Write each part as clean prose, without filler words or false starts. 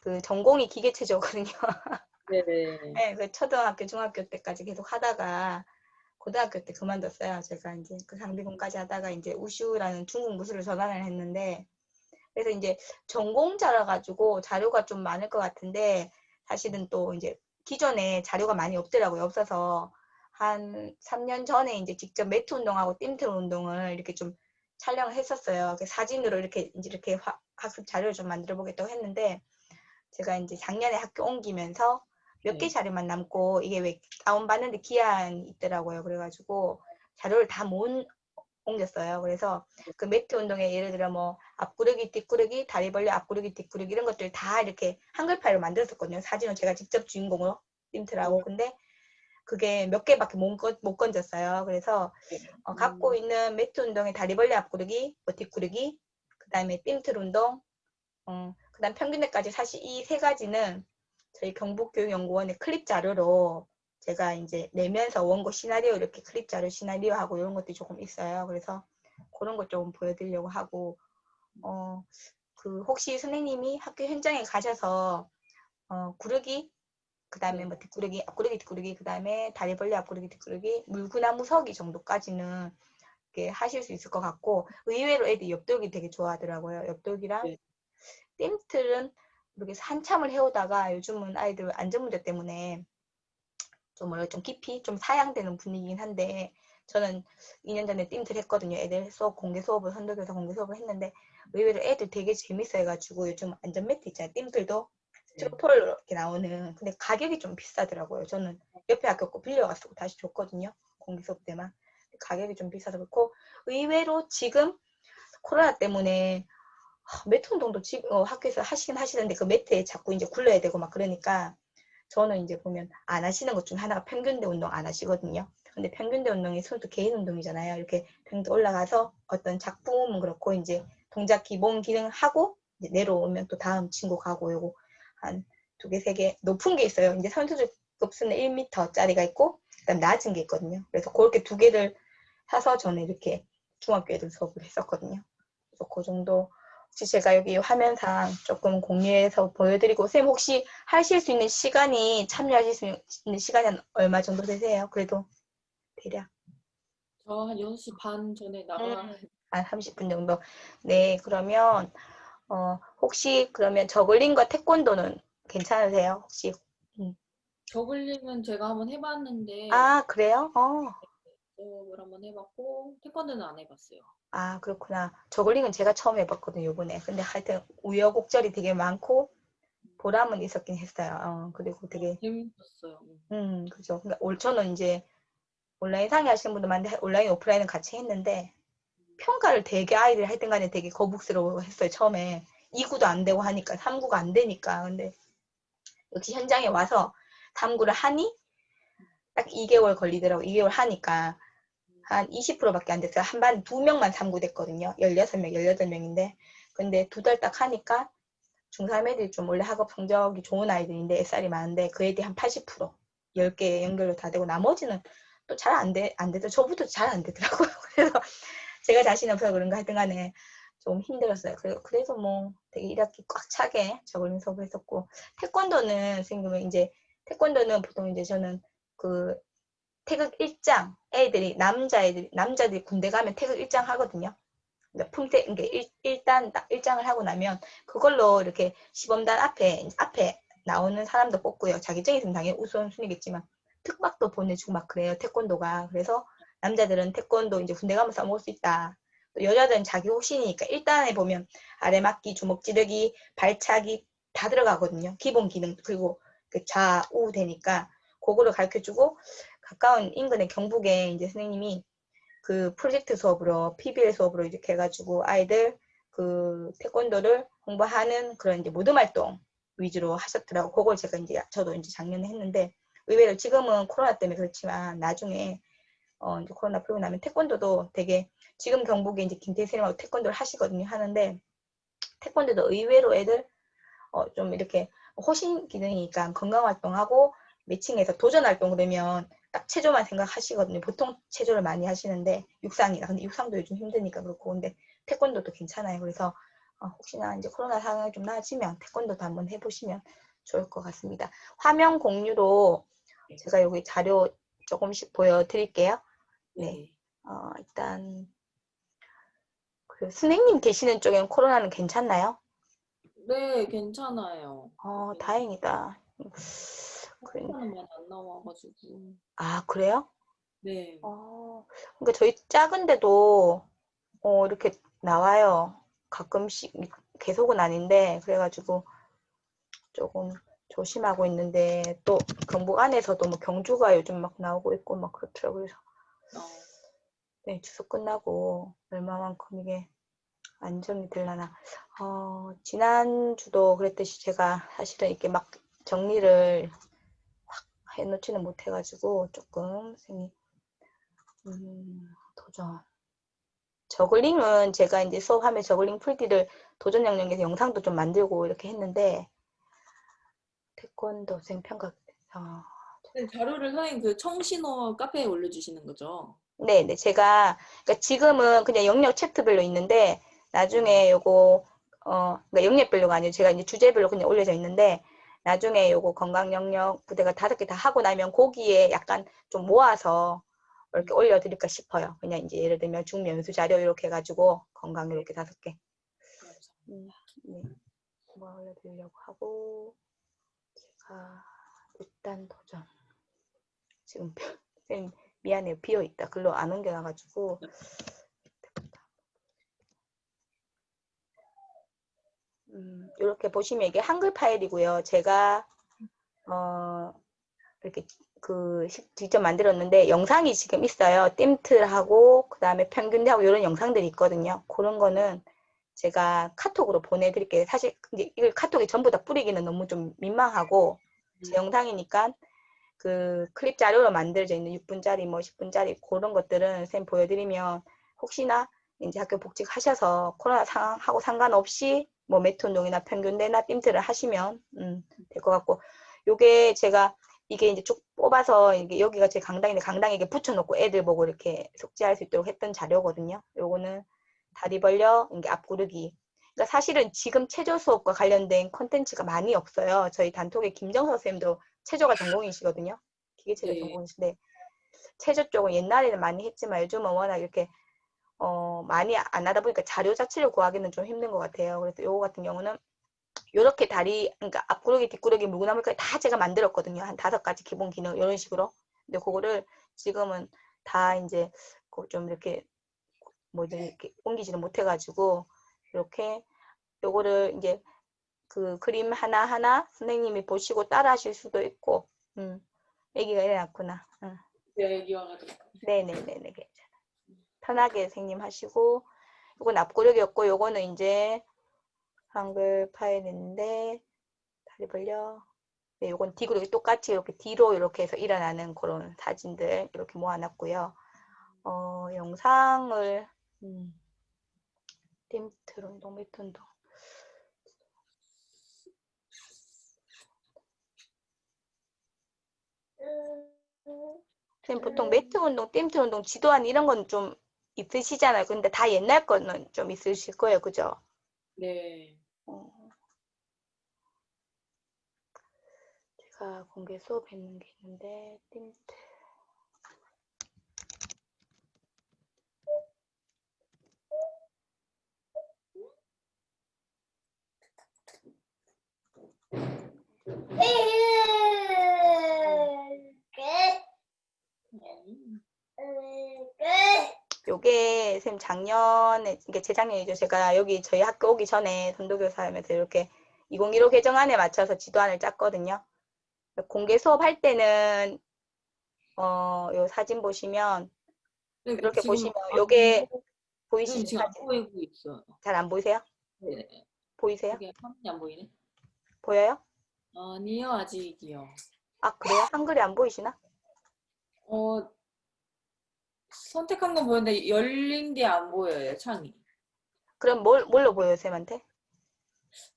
그 전공이 기계체조거든요. 네네. 네, 그 초등학교, 중학교 때까지 계속 하다가 고등학교 때 그만뒀어요. 제가 이제 그 상비공까지 하다가 이제 우슈라는 중국 무술을 전환을 했는데 그래서 이제 전공자라 가지고 자료가 좀 많을 것 같은데 사실은 또 이제 기존에 자료가 많이 없더라고요. 없어서 한 3년 전에 이제 직접 매트 운동하고 띵틀 운동을 이렇게 좀 촬영을 했었어요. 사진으로 이렇게 이제 이렇게 학습 자료를 좀 만들어 보겠다고 했는데 제가 이제 작년에 학교 옮기면서 몇 개 네. 자료만 남고 이게 왜 다운받는데 기한이 있더라고요. 그래가지고 자료를 다 못 옮겼어요. 그래서 그 매트 운동에 예를 들어 뭐 앞구르기, 뒷구르기, 다리 벌려 앞구르기, 뒷구르기 이런 것들 다 이렇게 한글 파일로 만들었었거든요. 사진은 제가 직접 주인공으로 띵트라고. 근데 그게 몇 개밖에 못 건졌어요. 그래서 네. 갖고 있는 매트 운동의 다리 벌려 앞구르기, 뭐 뒷구르기, 그 다음에 띵틀 운동, 그다음 평균대까지 사실 이 세 가지는 저희 경북교육연구원의 클립 자료로 제가 이제 내면서 원고 시나리오 이렇게 클립 자료 시나리오하고 이런 것들이 조금 있어요. 그래서 그런 것 조금 보여드리려고 하고 그 혹시 선생님이 학교 현장에 가셔서 구르기 그다음에 네. 뭐 뒷구르기 앞구르기 뒷구르기 그다음에 다리 벌려 앞구르기 뒷구르기 물구나무 서기 정도까지는 이렇게 하실 수 있을 것 같고 의외로 애들이 엽돌기 되게 좋아하더라고요. 엽돌기랑 네. 띵틀은 이렇게 한참을 해오다가 요즘은 아이들 안전 문제 때문에 좀 뭐랄까 좀 깊이 좀 사양되는 분위기긴 한데 저는 2년 전에 띵틀 했거든요. 애들 수업 공개 수업을 선도교사 공개 수업을 했는데 의외로 애들 되게 재밌어 해가지고 요즘 안전 매트 있잖아요. 띵틀도 네. 스티로폴로 이렇게 나오는 근데 가격이 좀 비싸더라고요. 저는 옆에 학교 거 빌려가지고 다시 줬거든요. 공개 수업 때만 가격이 좀 비싸서 그렇고 의외로 지금 코로나 때문에 매트 운동도 지금 학교에서 하시긴 하시는데 그 매트에 자꾸 이제 굴러야 되고 막 그러니까 저는 이제 보면 안 하시는 것 중에 하나가 평균대 운동 안 하시거든요. 근데 평균대 운동이 손도 개인 운동이잖아요. 이렇게 평균대 올라가서 어떤 작품은 그렇고 이제 동작 기본 기능 하고 이제 내려오면 또 다음 친구 가고 요거 한 두 개, 세 개 높은 게 있어요. 이제 선수급수는 1m짜리가 있고 그다음 낮은 게 있거든요. 그래서 그렇게 두 개를 사서 저는 이렇게 중학교 애들 수업을 했었거든요. 그래서 그 정도 혹시 제가 여기 화면상 조금 공유해서 보여드리고 쌤 혹시 하실 수 있는 시간이 참여하실 수 있는 시간이 얼마 정도 되세요? 그래도 대략 저 한 6시 반 전에 나가야 한 30분 정도. 네, 그러면 혹시 그러면 저글링과 태권도는 괜찮으세요? 혹시 저글링은 제가 한번 해봤는데 아 그래요? 수업을 한번 해봤고 태권도는 안 해봤어요. 아 그렇구나. 저글링은 제가 처음 해봤거든요, 이번에. 근데 하여튼 우여곡절이 되게 많고 보람은 있었긴 했어요. 그리고 되게 재밌었어요. 그죠. 그러니까 저는 이제 온라인 상의 하시는 분도 많은데 온라인 오프라인은 같이 했는데 평가를 되게 아이들이 할 때간에 되게 거북스러워 했어요. 처음에 2구도 안 되고 하니까 3구가 안 되니까 근데 역시 현장에 와서 3구를 하니 딱 2개월 걸리더라고. 2개월 하니까 한 20%밖에 안 됐어요. 한 반 2명만 3구 됐거든요. 16명, 18명인데 근데 2달 딱 하니까 중3 애들이 좀 원래 학업 성적이 좋은 아이들인데 SR이 많은데 그 애들이 한 80%, 10개 연결로 다 되고 나머지는 또 잘 안 되더 저부터 잘 안 되더라고요. 그래서 제가 자신 없어서 그런가 하여튼 간에 좀 힘들었어요. 그래서 뭐 되게 1학기 꽉 차게 저글링 수업을 했었고 태권도는 선생님은 이제 태권도는 보통 이제 저는 그 태극 일장 애들이 남자들이 군대 가면 태극 일장 하거든요. 그러니까 그러니까 일단 일장을 하고 나면 그걸로 이렇게 시범단 앞에 나오는 사람도 뽑고요. 자기증 있으면 당연히 우선순위겠지만 특박도 보내주고 막 그래요. 태권도가. 그래서 남자들은 태권도 이제 군대 가면 써먹을 수 있다. 또 여자들은 자기 호신이니까 일단에 보면 아래맞기, 주먹 찌르기, 발차기 다 들어가거든요. 기본 기능 그리고 그 좌우 되니까 그거를 가르쳐주고 가까운 인근의 경북에 이제 선생님이 그 프로젝트 수업으로 PBL 수업으로 이렇게 해가지고 아이들 그 태권도를 홍보하는 그런 이제 모둠 활동 위주로 하셨더라고. 그걸 제가 이제 저도 이제 작년에 했는데 의외로 지금은 코로나 때문에 그렇지만 나중에 이제 코로나 풀고 나면 태권도도 되게 지금 경북에 이제 김태희선생님하고 태권도를 하시거든요. 하는데 태권도도 의외로 애들 좀 이렇게 호신 기능이니까 건강 활동하고 매칭해서 도전 활동 그러면 딱 체조만 생각하시거든요. 보통 체조를 많이 하시는데 육상이나 근데 육상도 요즘 힘드니까 그렇고 근데 태권도도 괜찮아요. 그래서 혹시나 이제 코로나 상황이 좀 나아지면 태권도도 한번 해보시면 좋을 것 같습니다. 화면 공유로 제가 여기 자료 조금씩 보여드릴게요. 네. 네네. 일단 그 선생님 계시는 쪽엔 코로나는 괜찮나요? 네, 괜찮아요. 다행이다. 한국에는 많이 안 나와가지고. 그래요? 네. 그러니까 저희 작은데도 이렇게 나와요. 가끔씩 계속은 아닌데 그래가지고 조금 조심하고 있는데 또 경북 안에서도 뭐 경주가 요즘 막 나오고 있고 막 그렇더라고요. 그래서 어, 네, 추석 끝나고 얼마만큼 이게 안정이 되려나. 지난주도 그랬듯이 제가 사실은 이렇게 막 정리를 확 해놓지는 못해가지고 조금 도전. 저글링은 제가 이제 수업하면 저글링 풀기를 도전 영역에서 영상도 좀 만들고 이렇게 했는데 태권도 평가. 네, 자료를 선생님 그 청신호 카페에 올려주시는 거죠? 네, 제가 그러니까 지금은 그냥 영역 챕터별로 있는데 나중에 요거 그러니까 영역별로가 아니고 제가 이제 주제별로 그냥 올려져 있는데 나중에 요거 건강 영역 부대가 5개 다 하고 나면 거기에 약간 좀 모아서 이렇게 올려드릴까 싶어요. 그냥 이제 예를 들면 중면수 자료 이렇게 해가지고 건강 이렇게 5개. 네, 뭐 올려드리려고 하고 제가 일단 도전. 지금 쌤 미안해요. 비어있다. 글로 안 옮겨놔가지고 이렇게 보시면 이게 한글 파일이고요. 제가 이렇게 직접 만들었는데 영상이 지금 있어요. 띠틀하고 그 다음에 평균대하고 이런 영상들이 있거든요. 그런 거는 제가 카톡으로 보내드릴게요. 사실 이제 이걸 카톡에 전부 다 뿌리기는 너무 좀 민망하고 제 영상이니까 그 클립 자료로 만들어져 있는 6분짜리 뭐 10분짜리 그런 것들은 쌤 보여드리면 혹시나 이제 학교 복직하셔서 코로나 상황하고 상관없이 뭐 매트 운동이나 평균대나 띠틀을 하시면 될 것 같고 요게 제가 이게 이제 쭉 뽑아서 이게 여기가 제 강당인데 강당에 이게 붙여놓고 애들 보고 이렇게 숙지할 수 있도록 했던 자료거든요. 요거는 다리 벌려 이게 앞구르기. 그러니까 사실은 지금 체조 수업과 관련된 컨텐츠가 많이 없어요. 저희 단톡에 김정서 쌤도 체조가 전공이시거든요. 기계체조 네. 전공이신데 체조 쪽은 옛날에는 많이 했지만 요즘은 워낙 이렇게 많이 안 하다 보니까 자료 자체를 구하기는 좀 힘든 것 같아요. 그래서 요거 같은 경우는 요렇게 다리, 그러니까 앞구르기, 뒷구르기, 물구나물까지 다 제가 만들었거든요. 한 5가지 기본 기능, 이런 식으로. 근데 그거를 지금은 다 이제 좀 이렇게 뭐지, 이렇게 옮기지는 못해가지고, 이렇게 요거를 이제 그 그림 하나하나 선생님이 보시고 따라 하실 수도 있고, 애기가 일어났구나. 네, 기억나죠. 네네네네, 괜찮아. 편하게 선생님 하시고, 요건 앞구르기였고, 요거는 이제 한글 파일인데, 다리 벌려. 네, 요건 뒤구르기 똑같이 이렇게 뒤로 이렇게 해서 일어나는 그런 사진들 이렇게 모아놨고요. 영상을 림트 운동, 매트 운동. 선생님 보통 매트 운동, 림트 운동, 지도안 이런 건 좀 있으시잖아요. 근데 다 옛날 거는 좀 있으실 거예요, 그죠? 네. 어, 제가 공개 수업했는 게 있는데 림트. 요게 쌤 작년에 이게 재작년이죠. 제가 여기 저희 학교 오기 전에 선도교사 하면서 이렇게 2015 개정안에 맞춰서 지도안을 짰거든요. 공개 수업 할 때는 요 사진 보시면 네, 이렇게 지금 보시면 요게 네, 보이시죠? 지금 안 사진. 보이고 있어요. 잘 안 보이세요? 네. 보이세요? 그게 화면이 안 보이네. 보여요? 아니요, 아직이요. 그래요? 한글이 안 보이시나? 어, 선택한 건 보였는데 열린 게 안 보여요, 창이. 그럼 뭘로 보여요, 쌤한테?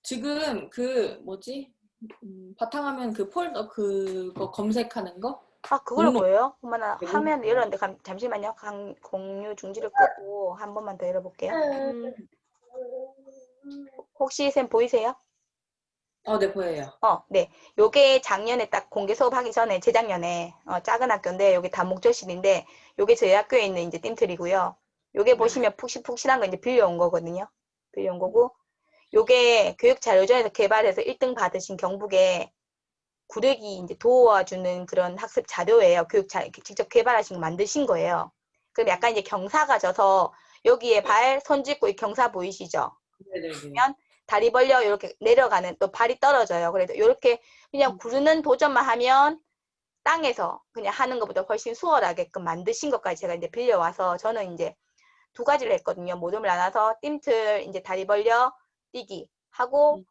지금 그 뭐지? 바탕화면 그 폴더 그거 검색하는 거? 그걸로 목록. 보여요? 어머나, 네, 화면 목록. 열었는데, 잠시만요. 공유 중지를 끄고 한 번만 더 열어볼게요. 혹시 쌤 보이세요? 네, 보여요. 네. 요게 작년에 딱 공개 수업하기 전에 재작년에 작은 학교인데 요게 다목적실인데 요게 저희 학교에 있는 이제 띵틀이고요. 요게 보시면 푹신푹신한 거 이제 빌려온 거거든요. 빌려온 거고 요게 교육자료전에서 개발해서 1등 받으신 경북의 구력이 이제 도와주는 그런 학습 자료예요. 직접 개발하신 거 만드신 거예요. 그럼 약간 이제 경사가 져서 여기에 발, 손 짚고 이 경사 보이시죠? 네네네. 그러면 다리 벌려 이렇게 내려가는 또 발이 떨어져요. 그래서 이렇게 그냥 구르는 도전만 하면 땅에서 그냥 하는 것보다 훨씬 수월하게끔 만드신 것까지 제가 이제 빌려와서 저는 이제 두 가지를 했거든요. 모둠을 나눠서 띵틀 이제 다리 벌려 뛰기 하고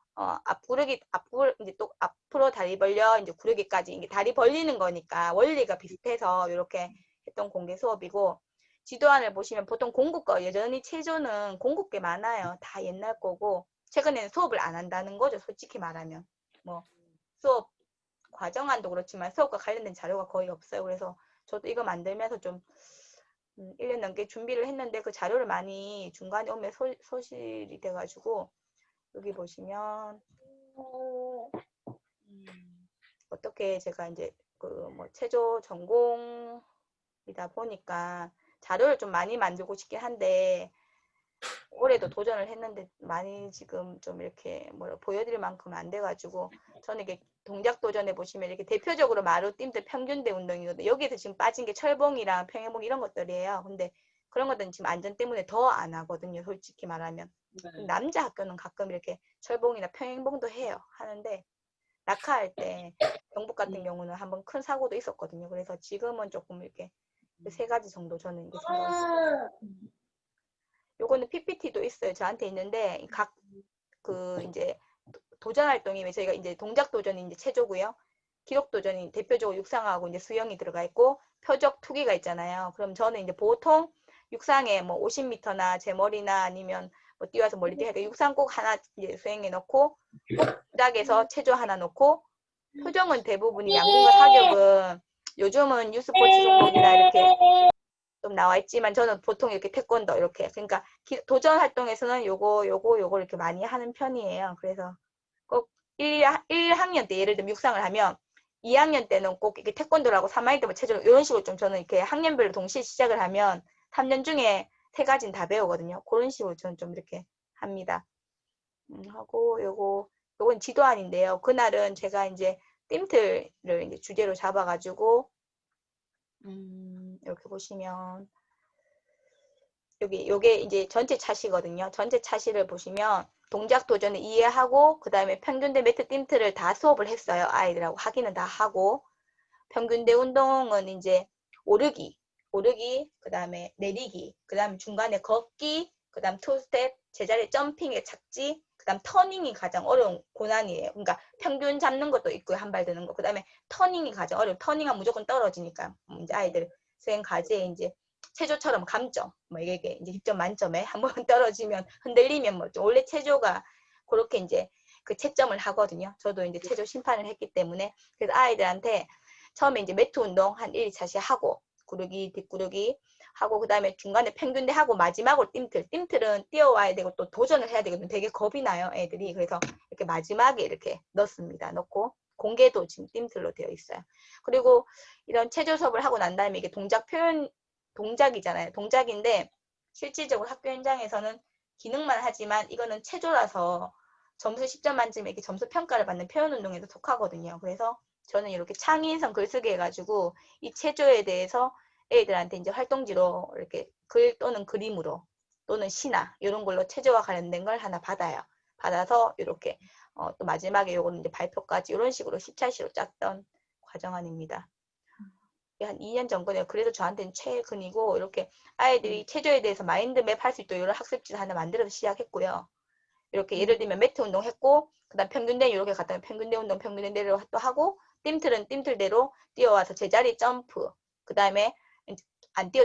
이제 또 앞으로 다리 벌려 이제 구르기까지 이게 다리 벌리는 거니까 원리가 비슷해서 이렇게 했던 공개 수업이고 지도안을 보시면 보통 공국 거 여전히 체조는 공국 게 많아요. 다 옛날 거고 최근에는 수업을 안 한다는 거죠. 솔직히 말하면 뭐 수업 과정안도 그렇지만 수업과 관련된 자료가 거의 없어요. 그래서 저도 이거 만들면서 좀 1년 넘게 준비를 했는데 그 자료를 많이 중간에 오면 소실이 돼가지고 여기 보시면 어떻게 제가 이제 그 뭐 체조 전공이다 보니까 자료를 좀 많이 만들고 싶긴 한데 올해도 도전을 했는데 많이 지금 좀 이렇게 뭐 보여드릴 만큼 안 돼가지고 저는 이게 동작 도전해 보시면 이렇게 대표적으로 마루 띵들 평균대 운동이거든요. 여기에서 지금 빠진 게 철봉이랑 평행봉 이런 것들이에요. 근데 그런 것들은 지금 안전 때문에 더 안 하거든요. 솔직히 말하면. 네. 남자 학교는 가끔 이렇게 철봉이나 평행봉도 해요. 하는데 낙하할 때 경북 같은 경우는 한번 큰 사고도 있었거든요. 그래서 지금은 조금 이렇게 세 가지 정도 저는 이게 생각했어요. 요거는 PPT도 있어요. 저한테 있는데 각 그 이제 도전 활동이 저희가 이제 동작 도전이 이제 체조고요. 기록 도전이 대표적으로 육상하고 이제 수영이 들어가 있고 표적 투기가 있잖아요. 그럼 저는 이제 보통 육상에 뭐 50m나 제 머리나 아니면 뭐 뛰어서 멀리 뛰어야 돼. 육상 꼭 하나 이제 수행해 놓고 동작에서 체조 하나 놓고 표정은 대부분이 양궁과 사격은 요즘은 유스포츠 종목이나 이렇게 좀 나와 있지만 저는 보통 이렇게 태권도 이렇게 그러니까 도전 활동에서는 요거 이렇게 많이 하는 편이에요. 그래서 꼭 1학년 때 예를 들면 육상을 하면 2학년 때는 꼭 이렇게 태권도를 하고 3학년 때면 체조 이런 식으로 좀 저는 이렇게 학년별로 동시에 시작을 하면 3년 중에 세 가지는 다 배우거든요. 그런 식으로 저는 좀 이렇게 합니다. 하고 요건 지도안인데요. 그날은 제가 이제 띵틀을 이제 주제로 잡아가지고 이렇게 보시면 요게 이제 전체 차시거든요. 전체 차시를 보시면 동작 도전을 이해하고 그 다음에 평균대 매트 띵틀을 다 수업을 했어요. 아이들하고 확인은 다 하고 평균대 운동은 이제 오르기, 그 다음에 내리기, 그 다음에 중간에 걷기, 그 다음 투스텝, 제자리 점핑에 착지, 그 다음 터닝이 가장 어려운 고난이에요. 그러니까 평균 잡는 것도 있고요. 한 발 드는 거. 그 다음에 터닝이 가장 어려운 터닝하면 무조건 떨어지니까 이제 아이들 수행 과제에 이제 체조처럼 감점, 뭐 이게 이제 10점 만점에 한 번 떨어지면 흔들리면 뭐 원래 체조가 그렇게 이제 그 채점을 하거든요. 저도 이제 체조 심판을 했기 때문에 그래서 아이들한테 처음에 이제 매트 운동 한 1, 2차씩 하고 구르기, 뒷구르기 하고 그 다음에 중간에 평균대 하고 마지막으로 띵틀은 뛰어와야 되고 또 도전을 해야 되거든요. 되게 겁이 나요 애들이. 그래서 이렇게 마지막에 이렇게 넣습니다. 넣고 공개도 지금 띵틀로 되어 있어요. 그리고 이런 체조 수업을 하고 난 다음에 이게 동작 표현 동작이잖아요. 동작인데 실질적으로 학교 현장에서는 기능만 하지만 이거는 체조라서 점수 10점 만점에 이렇게 점수 평가를 받는 표현 운동에도 속하거든요. 그래서 저는 이렇게 창의인성 글쓰기 해가지고 이 체조에 대해서 애들한테 이제 활동지로 이렇게 글 또는 그림으로 또는 시나 이런 걸로 체조와 관련된 걸 하나 받아요. 받아서 이렇게 또 마지막에 요거는 이제 발표까지 이런 식으로 10차시로 짰던 과정안입니다. 한 2년 전거든요. 그래서 저한테는 최근이고 이렇게 아이들이 체조에 대해서 마인드맵 할 수 있도록 이런 학습지를 하나 만들어서 시작했고요. 이렇게 예를 들면 매트 운동 했고 그다음 평균대 이렇게 갔다가 평균대 운동 평균대로 또 하고 띵틀은 띵틀대로 뛰어와서 제자리 점프 그 다음에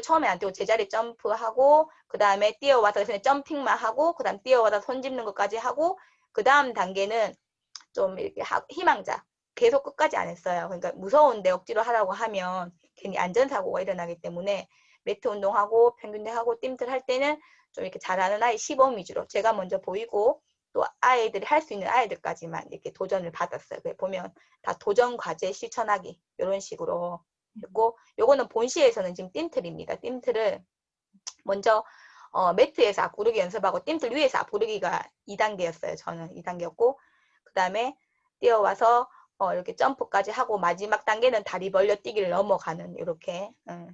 처음에 안 뛰고 제자리 점프하고 그 다음에 뛰어와서 그냥 점핑만 하고 그 다음 뛰어와서 손 짚는 것까지 하고 그 다음 단계는 좀 이렇게 희망자 계속 끝까지 안 했어요. 그러니까 무서운데 억지로 하라고 하면 괜히 안전사고가 일어나기 때문에 매트 운동하고 평균대 하고 띵틀 할 때는 좀 이렇게 잘하는 아이 시범 위주로 제가 먼저 보이고 또 아이들이 할 수 있는 아이들까지만 이렇게 도전을 받았어요. 보면 다 도전 과제 실천하기 이런 식으로 했고, 요거는 본시에서는 지금 띵틀입니다. 띵틀을 먼저 매트에서 앞구르기 연습하고 띵틀 위에서 앞구르기가 2단계였어요. 저는 2단계였고, 그 다음에 뛰어와서 이렇게 점프까지 하고 마지막 단계는 다리 벌려 뛰기를 넘어가는 이렇게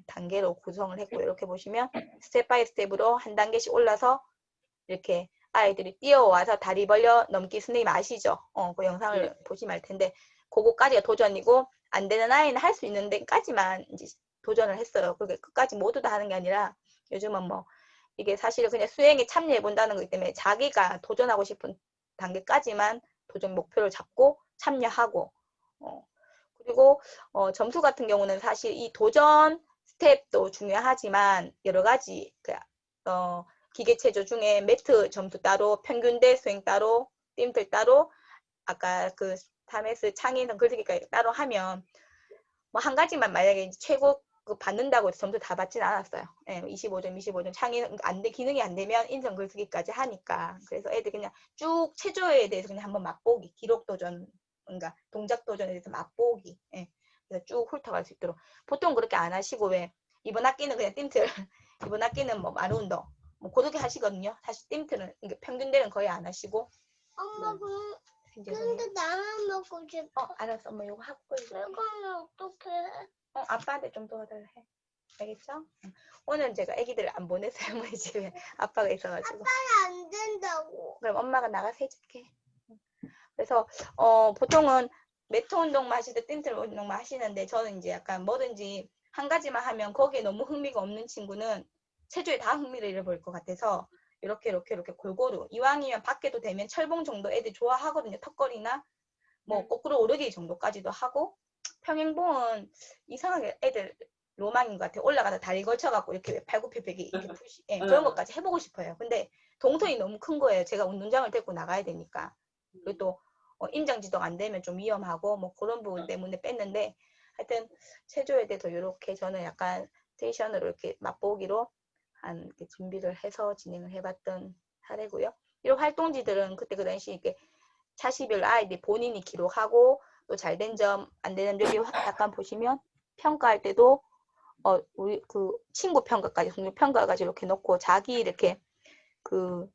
단계로 구성을 했고, 이렇게 보시면 스텝 바이 스텝으로 한 단계씩 올라서 이렇게 아이들이 뛰어와서 다리 벌려 넘기. 선생님 아시죠? 그 영상을 보시면 알 텐데 그거까지가 도전이고, 안 되는 아이는 할 수 있는 데까지만 이제 도전을 했어요. 그게 끝까지 모두 다 하는 게 아니라 요즘은 뭐 이게 사실은 그냥 수행에 참여해 본다는 거기 때문에 자기가 도전하고 싶은 단계까지만 도전 목표를 잡고 참여하고, 그리고 점수 같은 경우는 사실 이 도전 스텝도 중요하지만 여러 가지 기계체조 중에 매트 점수 따로, 평균대 수행 따로, 띵틀 따로, 아까 그 3S 창의성 글쓰기까지 따로 하면 뭐 한 가지만 만약에 최고 받는다고 해서 점수 다 받지는 않았어요. 25점, 25점 창의 기능이 안 되면 인성 글쓰기까지 하니까. 그래서 애들 그냥 쭉 체조에 대해서 그냥 한번 맛보기, 기록 도전, 그러니까 동작 도전에 대해서 맛보기. 그래서 쭉 훑어갈 수 있도록. 보통 그렇게 안 하시고 왜 이번 학기는 그냥 띵틀, 이번 학기는 뭐 마루 운동, 뭐 그렇게 하시거든요. 사실 띵틀은 평균대는 거의 안 하시고. 엄마 근데 나만 먹고 싶어. 알았어. 엄마 이거 하고 끓여줄게. 이거는 어떻게 해? 아빠한테 좀 도와달라 해. 알겠죠? 오늘 제가 애기들 안 보냈어요. 어머니 집에 아빠가 있어가지고. 안 된다고. 그럼 엄마가 나가서 해줄게. 그래서 보통은 매트 운동만 하시든 띵틀 운동만 하시는데, 저는 이제 약간 뭐든지 한 가지만 하면 거기에 너무 흥미가 없는 친구는 체조에 다 흥미를 잃어버릴 것 같아서 이렇게 골고루, 이왕이면 밖에도 되면 철봉 정도 애들 좋아하거든요. 턱걸이나 뭐 거꾸로 오르기 정도까지도 하고, 평행봉은 이상하게 애들 로망인 것 같아요. 올라가서 다리 걸쳐갖고 이렇게 팔굽혀펴기 이렇게 푸시, 그런 것까지 해보고 싶어요. 근데 동선이 너무 큰 거예요. 제가 운동장을 데리고 나가야 되니까. 그리고 또 인장지도 안 되면 좀 위험하고 뭐 그런 부분 때문에 뺐는데, 하여튼 체조에 대해서 이렇게 저는 약간 스테이션으로 이렇게 맛보기로 이렇게 준비를 해서 진행을 해봤던 사례고요. 이런 활동지들은 그때 그 당시 이렇게 차시별 아이들 본인이 기록하고 또 잘된 점, 안 되는 점 여기 약간 보시면 평가할 때도 우리 그 친구 평가까지, 동료 평가까지 이렇게 놓고 자기 이렇게 그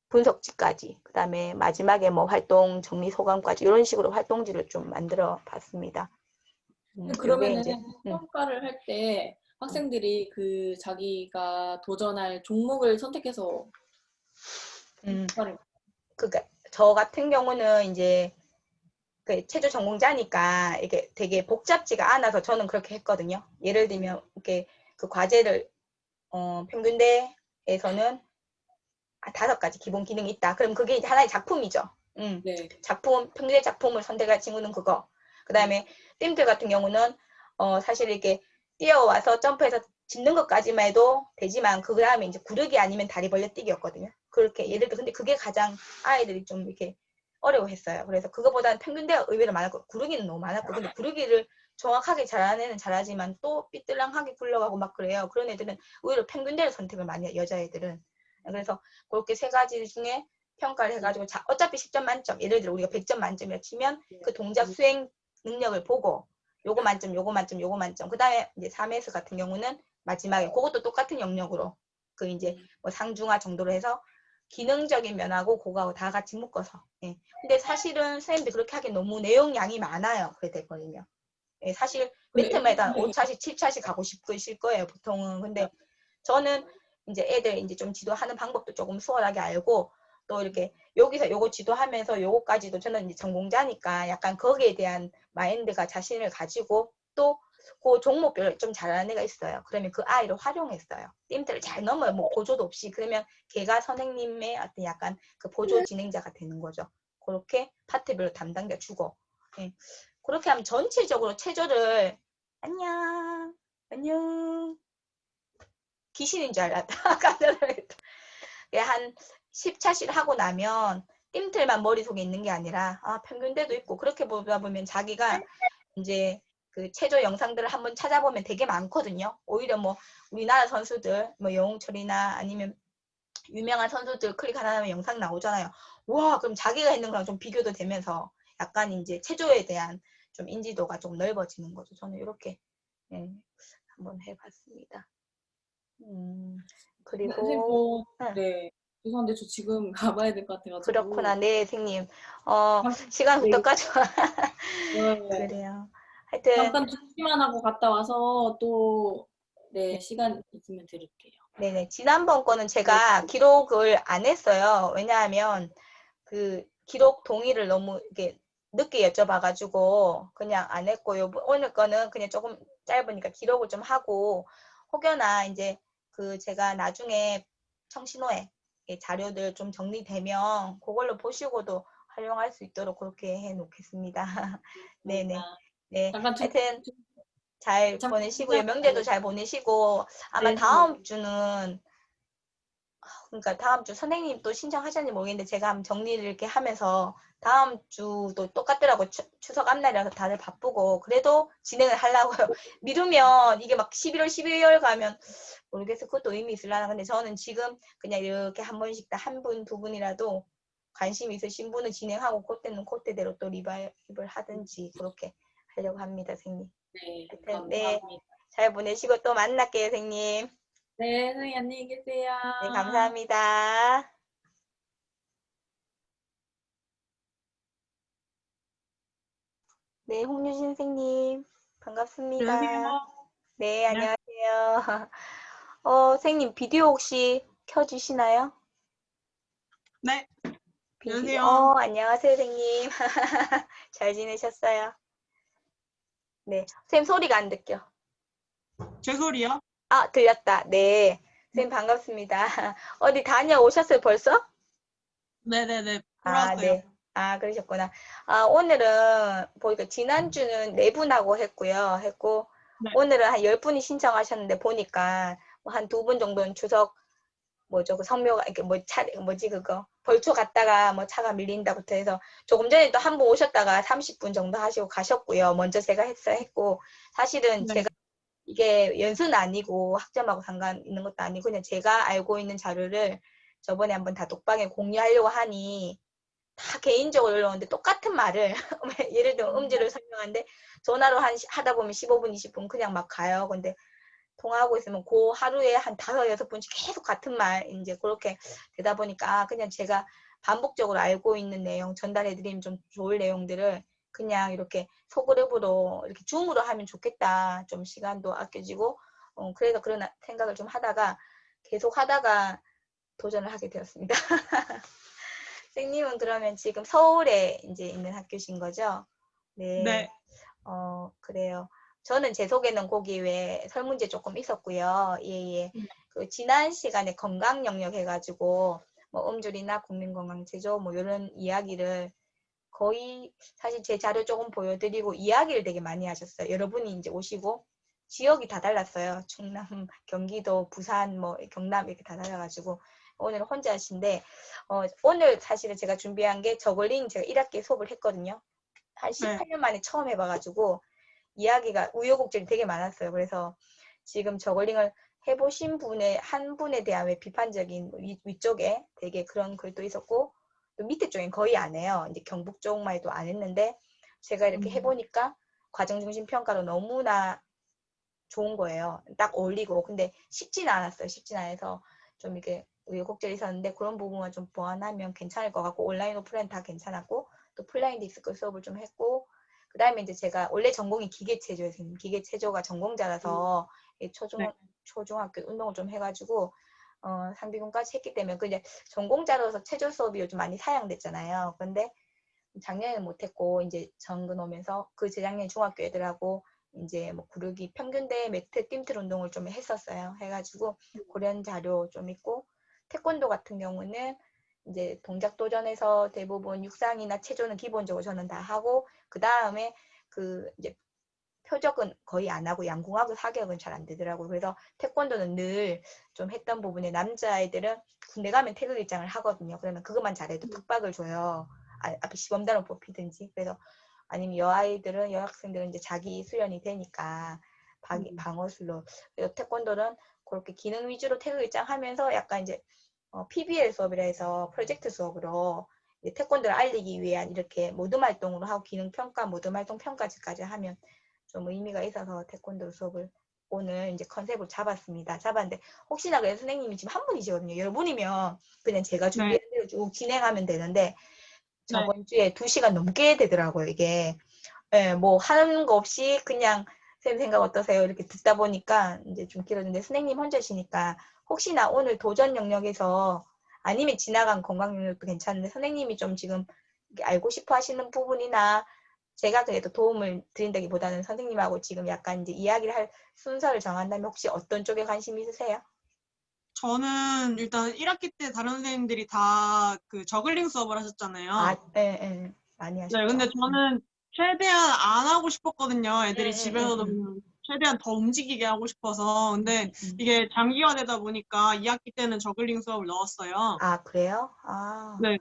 분석지까지, 그 다음에 마지막에 뭐 활동 정리 소감까지 이런 식으로 활동지를 좀 만들어 봤습니다. 그러면은 이제, 평가를 할 때 학생들이 그 자기가 도전할 종목을 선택해서 평가를. 그러니까 저 같은 경우는 이제 그 체조 전공자니까 이게 되게 복잡지가 않아서 저는 그렇게 했거든요. 예를 들면 이렇게 그 과제를 평균대에서는 5가지 기본 기능이 있다. 그럼 그게 이제 하나의 작품이죠. 네. 평균대 작품을 선택할 친구는 그거. 그 다음에 띵틀 같은 경우는 사실 이렇게 뛰어와서 점프해서 짚는 것까지만 해도 되지만 그 다음에 이제 구르기 아니면 다리 벌려 뛰기였거든요. 그렇게 예를 들어 근데 그게 가장 아이들이 좀 이렇게 어려워했어요. 그래서 그거보다는 평균대가 의외로 많았고 구르기는 너무 많았고, 근데 구르기를 정확하게 잘하는 애는 잘하지만 또 삐뚤랑하게 굴러가고 막 그래요. 그런 애들은 의외로 평균대를 선택을 많이 해요. 여자애들은. 그래서 그렇게 3가지 중에 평가를 해가지고 어차피 10점 만점, 예를 들어 우리가 100점 만점이라 치면 그 동작 수행 능력을 보고 요거 만점, 요거 만점, 요거 만점. 그 다음에 이제 3S 같은 경우는 마지막에 그것도 똑같은 영역으로 그 이제 뭐 상중하 정도로 해서 기능적인 면하고 그거하고 다 같이 묶어서. 근데 사실은 선생님들 그렇게 하기엔 너무 내용량이 많아요. 그래 되거든요. 사실 매트마다 5차씩, 7차씩 가고 싶으실 거예요, 보통은. 근데 저는 이제 애들 이제 좀 지도하는 방법도 조금 수월하게 알고, 또 이렇게 여기서 요거 지도하면서 요거까지도 저는 이제 전공자니까 약간 거기에 대한 마인드가 자신을 가지고 또 그 종목별로 좀 잘하는 애가 있어요. 그러면 그 아이를 활용했어요. 띵틀을 잘 넘어요. 뭐 보조도 없이. 그러면 걔가 선생님의 어떤 약간 그 보조 진행자가 되는 거죠. 그렇게 파트별로 담당자 주고. 그렇게 하면 전체적으로 체조를 안녕 귀신인 줄 알았다. 한 10차씩 하고 나면 띵틀만 머릿속에 있는 게 아니라 평균대도 있고, 그렇게 보다 보면 자기가 이제 그 체조 영상들을 한번 찾아보면 되게 많거든요. 오히려 뭐 우리나라 선수들 뭐 영웅철이나 아니면 유명한 선수들 클릭 하나 하면 영상 나오잖아요. 와, 그럼 자기가 했는 거랑 좀 비교도 되면서 약간 이제 체조에 대한 좀 인지도가 좀 넓어지는 거죠. 저는 이렇게 예, 한번 해봤습니다. 선생님, 그리고 네. 죄송한데 저 지금 가봐야 될 것 같아가지고. 그렇구나. 네, 선생님. 시간 네, 후떡까지 와. 네. 그래요. 하여튼 잠깐 듣기만 하고 갔다 와서 또, 네, 네, 시간 있으면 들을게요. 네네. 지난번 거는 네. 제가 기록을 안 했어요. 왜냐하면 그 기록 동의를 너무 이게 늦게 여쭤봐가지고 그냥 안 했고 오늘 거는 그냥 조금 짧으니까 기록을 좀 하고 혹여나 이제 그 제가 나중에 청신호에 자료들 좀 정리되면 그걸로 보시고도 활용할 수 있도록 그렇게 해 놓겠습니다. 네네. 감사합니다. 네. 잠깐, 하여튼 잘 잠깐, 보내시고요. 명제도 잘 보내시고 아마 네, 다음 주는 그러니까 다음 주 선생님 또 신청하셨는지 모르겠는데 제가 한번 정리를 이렇게 하면서 다음 주도 똑같더라고. 추석 앞날이라서 다들 바쁘고 그래도 진행을 하려고요. 미루면 이게 막 11월, 12월 가면 모르겠어. 그것도 의미 있으려나. 근데 저는 지금 그냥 이렇게 한 번씩 다 한 분, 두 분이라도 관심 있으신 분은 진행하고 그때는 그때대로 또 리바이브를 하든지 그렇게 하려고 합니다, 선생님. 네, 하여튼 네, 감사합니다. 잘 보내시고 또 만날게요, 선생님. 네, 선생님 안녕히 계세요. 네, 감사합니다. 네, 홍유진 선생님. 반갑습니다. 안녕하세요. 네, 네. 안녕하세요. 선생님, 비디오 혹시 켜주시나요? 네. 비디오, 안녕하세요. 안녕하세요, 선생님. 잘 지내셨어요? 네, 선생님 소리가 안 들려. 제 소리요? 아, 들렸다. 네, 선생님 반갑습니다. 어디 다녀오셨어요, 벌써? 네네네. 아, 돌아왔어요. 네. 아, 그러셨구나. 아, 오늘은 보니까 지난주는 네 분하고 했고, 네. 오늘은 한 10분이 신청하셨는데 보니까 뭐 한 두 분 정도는 추석 뭐죠? 그 성묘가 이렇게 뭐지 그거 벌초 갔다가 뭐 차가 밀린다부터 해서 조금 전에 또 한 분 오셨다가 30분 정도 하시고 가셨고요. 먼저 제가 했고 사실은 네. 제가 이게 연수는 아니고 학점하고 상관 있는 것도 아니고 그냥 제가 알고 있는 자료를 저번에 한번 다 독방에 공유하려고 하니 다 개인적으로 올라오는데 똑같은 말을 예를 들어 음질을 설명하는데 전화로 하다 보면 15분, 20분 그냥 막 가요. 근데 통화하고 있으면 그 하루에 한 5-6분씩 계속 같은 말 이제 그렇게 되다 보니까 그냥 제가 반복적으로 알고 있는 내용 전달해드리면 좀 좋을 내용들을 그냥 이렇게 소그룹으로 이렇게 줌으로 하면 좋겠다. 좀 시간도 아껴지고 그래서 그런 생각을 좀 하다가 계속 하다가 도전을 하게 되었습니다. 선생님은 그러면 지금 서울에 이제 있는 학교신 거죠? 네. 네. 그래요. 저는 제 속에는 거기 외에 설문제 조금 있었고요. 예, 예. 그 지난 시간에 건강 영역 해가지고 뭐 음줄이나 국민건강제조 뭐 이런 이야기를 거의 사실 제 자료 조금 보여드리고 이야기를 되게 많이 하셨어요. 여러분이 이제 오시고 지역이 다 달랐어요. 충남, 경기도, 부산, 뭐 경남 이렇게 다 달라가지고 오늘 혼자 하신데 오늘 사실은 제가 준비한 게 저글링 제가 1학기에 수업을 했거든요. 한 네. 18년 만에 처음 해봐가지고 이야기가 우여곡절이 되게 많았어요. 그래서 지금 저글링을 해보신 분의 한 분에 대한 왜 비판적인 위쪽에 되게 그런 글도 있었고 또 밑에 쪽엔 거의 안 해요. 이제 경북 쪽만 해도 안 했는데 제가 이렇게 해보니까 과정중심 평가로 너무나 좋은 거예요. 딱 어울리고 근데 쉽지는 않았어요. 쉽지는 않아서 좀 이렇게 우여곡절이 있었는데 그런 부분만 좀 보완하면 괜찮을 것 같고 온라인 오프라인 다 괜찮았고 또 플라잉 디스크 수업을 좀 했고 그 다음에 이제 제가 원래 전공이 기계체조였어요. 기계체조가 전공자라서 네. 초중학교 운동을 좀 해가지고 상비군까지 했기 때문에 그 이제 전공자로서 체조 수업이 요즘 많이 사양됐잖아요. 근데 작년에는 못했고 이제 정근 오면서 그 재작년 중학교 애들하고 이제 뭐 구르기 평균대 매트 뜀틀 운동을 좀 했었어요. 해가지고 그런 자료 좀 있고 태권도 같은 경우는 이제 동작 도전에서 대부분 육상이나 체조는 기본적으로 저는 다 하고 그 다음에 그 이제 표적은 거의 안 하고 양궁하고 사격은 잘 안 되더라고요. 그래서 태권도는 늘 좀 했던 부분에 남자아이들은 군대 가면 태극 일장을 하거든요. 그러면 그것만 잘해도 특박을 줘요. 앞에 시범단을 뽑히든지. 그래서 아니면 여학생들은 이제 자기 수련이 되니까 방어술로. 그래서 태권도는 그렇게 기능 위주로 태극 일장 하면서 약간 이제 PBL 수업이라 해서 프로젝트 수업으로 이제 태권도를 알리기 위한 이렇게 모둠 활동으로 하고 기능 평가, 모둠 활동 평가제까지 하면 좀 의미가 있어서 태권도 수업을 오늘 이제 컨셉을 잡았는데 혹시나 그래서 선생님이 지금 한 분이시거든요. 여러분이면 그냥 제가 준비한 대로 쭉 진행하면 되는데 저번 주에 2시간 넘게 되더라고요, 이게. 예, 뭐 하는 거 없이 그냥 선생님 생각 어떠세요? 이렇게 듣다 보니까 이제 좀 길어졌는데 선생님 혼자시니까 혹시나 오늘 도전 영역에서 아니면 지나간 건강 영역도 괜찮은데 선생님이 좀 지금 알고 싶어 하시는 부분이나 제가 그래도 도움을 드린다기보다는 선생님하고 지금 약간 이제 이야기를 할 순서를 정한다면 혹시 어떤 쪽에 관심 있으세요? 저는 일단 1학기 때 다른 선생님들이 다 그 저글링 수업을 하셨잖아요. 아, 예. 많이 하셨죠. 네, 근데 저는 최대한 안 하고 싶었거든요. 애들이 집에서도 최대한 더 움직이게 하고 싶어서. 근데 이게 장기화되다 보니까 2학기 때는 저글링 수업을 넣었어요. 아, 그래요? 아. 네.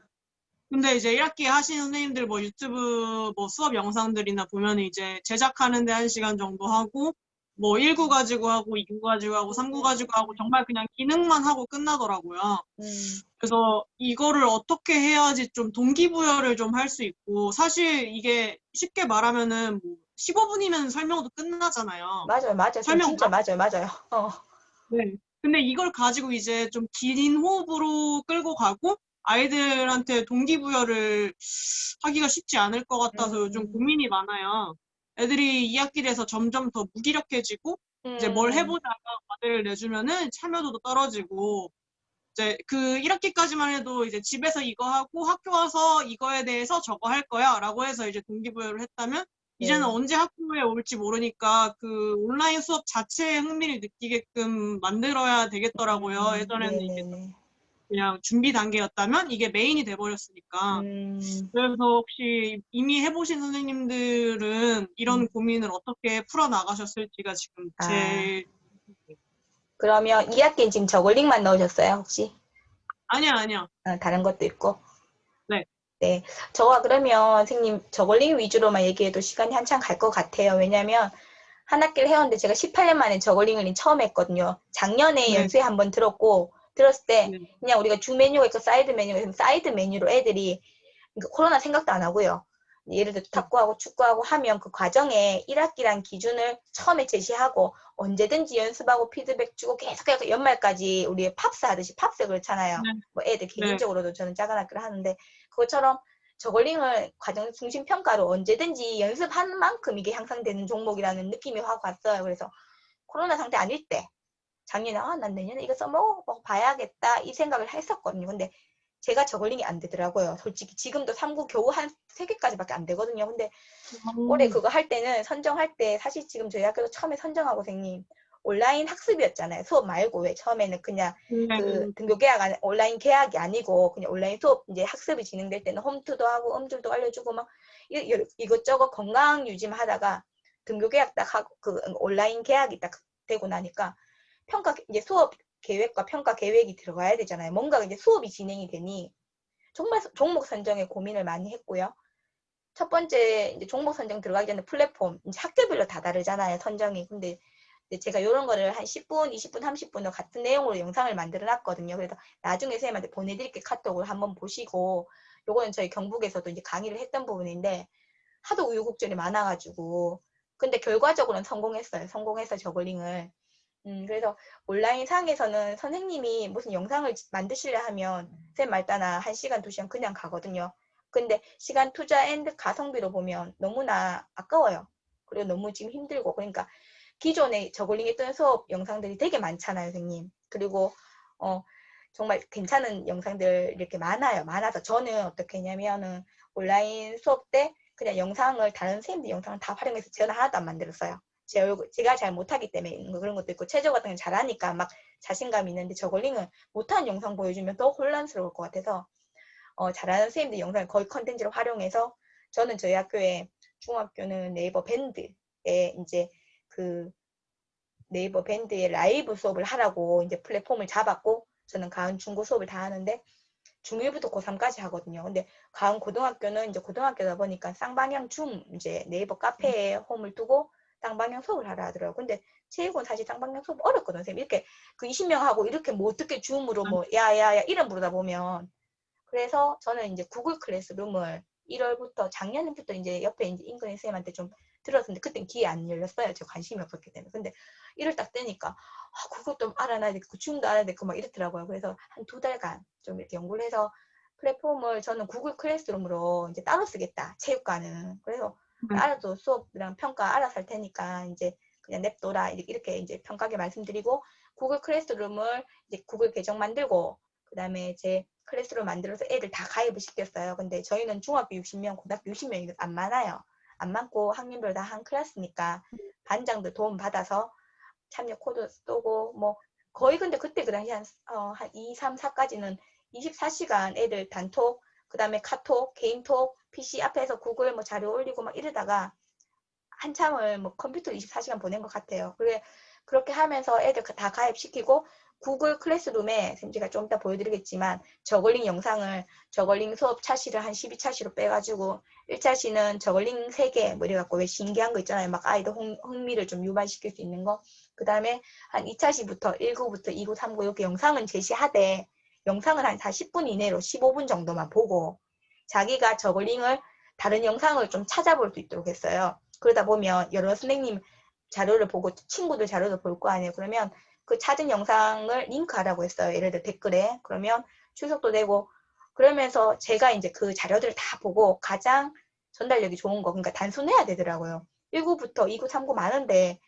근데 이제 1학기 하시는 선생님들 뭐 유튜브 뭐 수업 영상들이나 보면 이제 제작하는데 1시간 정도 하고 뭐 1구 가지고 하고 2구 가지고 하고 3구 가지고 하고 정말 그냥 기능만 하고 끝나더라고요. 그래서 이거를 어떻게 해야지 좀 동기부여를 좀 할 수 있고 사실 이게 쉽게 말하면은 뭐 15분이면 설명도 끝나잖아요. 맞아요. 진짜 맞아요. 네. 근데 이걸 가지고 이제 좀 긴 호흡으로 끌고 가고 아이들한테 동기부여를 하기가 쉽지 않을 것 같아서 요즘 고민이 많아요. 애들이 2학기 돼서 점점 더 무기력해지고 이제 뭘 해보자가 과제를 내주면은 참여도도 떨어지고 이제 그 1학기까지만 해도 이제 집에서 이거 하고 학교 와서 이거에 대해서 저거 할 거야 라고 해서 이제 동기부여를 했다면 이제는 언제 학교에 올지 모르니까 그 온라인 수업 자체에 흥미를 느끼게끔 만들어야 되겠더라고요. 예전에는 이게 그냥 준비 단계였다면 이게 메인이 돼버렸으니까. 그래서 혹시 이미 해보신 선생님들은 이런 고민을 어떻게 풀어나가셨을지가 지금 제일 그러면 2학기엔 지금 저글링만 넣으셨어요, 혹시? 아니요. 다른 것도 있고? 네. 네. 저가 그러면 선생님 저글링 위주로만 얘기해도 시간이 한참 갈 것 같아요. 왜냐면 한 학기를 해왔는데 제가 18년 만에 저글링을 처음 했거든요. 작년에 연수회 한번 들었을 때 그냥 우리가 주 메뉴가 있고 사이드 메뉴가 있으면 사이드 메뉴로 애들이 코로나 생각도 안 하고요. 예를 들어 탁구하고 축구하고 하면 그 과정에 1학기란 기준을 처음에 제시하고 언제든지 연습하고 피드백 주고 계속 연말까지 우리 팝스 하듯이 팝스 그렇잖아요. 뭐 애들 개인적으로도 저는 작은 학교를 하는데 그것처럼 저글링을 과정 중심 평가로 언제든지 연습하는 만큼 이게 향상되는 종목이라는 느낌이 확 왔어요. 그래서 코로나 상태 아닐 때 작년에 난 내년에 이거 써먹어 봐야겠다 이 생각을 했었거든요. 근데 제가 저글링이 안 되더라고요. 솔직히 지금도 3구 겨우 한 3개까지밖에 안 되거든요. 근데 올해 그거 할 때는 선정할 때 사실 지금 저희 학교도 처음에 선정하고 선생님 온라인 학습이었잖아요. 수업 말고 왜 처음에는 그냥 그 등교 계약 온라인 계약이 아니고 그냥 온라인 수업 이제 학습이 진행될 때는 홈투도 하고 음질도 알려주고 막 이것저것 건강 유지만 하다가 등교 계약 딱 하고 그 온라인 계약이 딱 되고 나니까 평가 이제 수업 계획과 평가 계획이 들어가야 되잖아요. 뭔가 이제 수업이 진행이 되니 정말 종목 선정에 고민을 많이 했고요. 첫 번째 이제 종목 선정 들어가기 전에 플랫폼 이제 학교별로 다 다르잖아요. 선정이. 근데 제가 이런 거를 한 10분, 20분, 30분으로 같은 내용으로 영상을 만들어 놨거든요. 그래서 나중에 선생님한테 보내드릴게 카톡을 한번 보시고 요거는 저희 경북에서도 이제 강의를 했던 부분인데 하도 우유곡절이 많아가지고 근데 결과적으로는 성공했어요. 성공해서 저글링을. 그래서 온라인 상에서는 선생님이 무슨 영상을 만드시려 하면 선생님 말 따나 1시간, 2시간 그냥 가거든요. 근데 시간 투자 앤드 가성비로 보면 너무나 아까워요. 그리고 너무 지금 힘들고 그러니까 기존에 저글링 했던 수업 영상들이 되게 많잖아요, 선생님. 그리고 정말 괜찮은 영상들 이렇게 많아서 저는 어떻게 했냐면은 온라인 수업 때 그냥 영상을 다른 선생님들 영상을 다 활용해서 저는 하나도 안 만들었어요. 제가 잘 못하기 때문에 그런 것도 있고 체조 같은 건 잘하니까 막 자신감이 있는데 저글링은 못하는 영상 보여주면 더 혼란스러울 것 같아서 잘하는 선생님들 영상을 거의 컨텐츠로 활용해서 저는 저희 학교에 중학교는 네이버 밴드에 이제 그 네이버 밴드에 라이브 수업을 하라고 이제 플랫폼을 잡았고 저는 가은 중고 수업을 다 하는데 중1부터 고3까지 하거든요. 근데 가은 고등학교는 이제 고등학교다 보니까 쌍방향 줌 이제 네이버 카페에 홈을 두고 쌍방향 수업을 하라 하더라고요. 근데 체육은 사실 쌍방향 수업 어렵거든요. 선생님. 이렇게 그 20명 하고 이렇게 뭐 어떻게 줌으로 뭐 야야야 이름 부르다 보면 그래서 저는 이제 구글 클래스룸을 1월부터 작년부터 이제 옆에 이제 인근의 선생님한테 좀 들었는데 그땐 기회 안 열렸어요. 제가 관심이 없었기 때문에. 근데 1월 딱 되니까 그것도 알아놔야 되고 줌도 알아야 되고 막 이랬더라고요. 그래서 한 2달간 좀 이렇게 연구를 해서 플랫폼을 저는 구글 클래스룸으로 이제 따로 쓰겠다. 체육관은. 그래서 알아도 수업이랑 평가 알아서 할 테니까 이제 그냥 냅둬라 이렇게 이제 평가하게 말씀드리고 구글 클래스룸을 이제 구글 계정 만들고 그다음에 제 클래스룸 만들어서 애들 다 가입을 시켰어요. 근데 저희는 중학교 60명, 고등학교 60명이 안 많아요. 안 많고 학년별 다 한 클래스니까 반장들 도움 받아서 참여 코드 쏘고 뭐 거의 근데 그때 그 당시 한 2, 3, 4까지는 24시간 애들 단톡 그다음에 카톡, 개인톡, PC 앞에서 구글 뭐 자료 올리고 막 이러다가 한참을 뭐 컴퓨터 24시간 보낸 것 같아요. 그렇게 하면서 애들 다 가입시키고 구글 클래스룸에 제가 좀 이따 보여드리겠지만 저글링 영상을 저글링 수업 차시를 한 12차시로 빼가지고 1차시는 저글링 3개 뭐 이래갖고 왜 신기한 거 있잖아요. 막 아이들 흥미를 좀 유발시킬 수 있는 거. 그 다음에 한 2차시부터 1구부터 2구, 3구 이렇게 영상은 제시하되 영상을 한 40분 이내로 15분 정도만 보고 자기가 저글링을 다른 영상을 좀 찾아볼 수 있도록 했어요. 그러다 보면 여러 선생님 자료를 보고 친구들 자료도 볼 거 아니에요. 그러면 그 찾은 영상을 링크하라고 했어요. 예를 들어 댓글에. 그러면 출석도 되고 그러면서 제가 이제 그 자료들을 다 보고 가장 전달력이 좋은 거 그러니까 단순해야 되더라고요. 1구부터 2구, 3구 많은데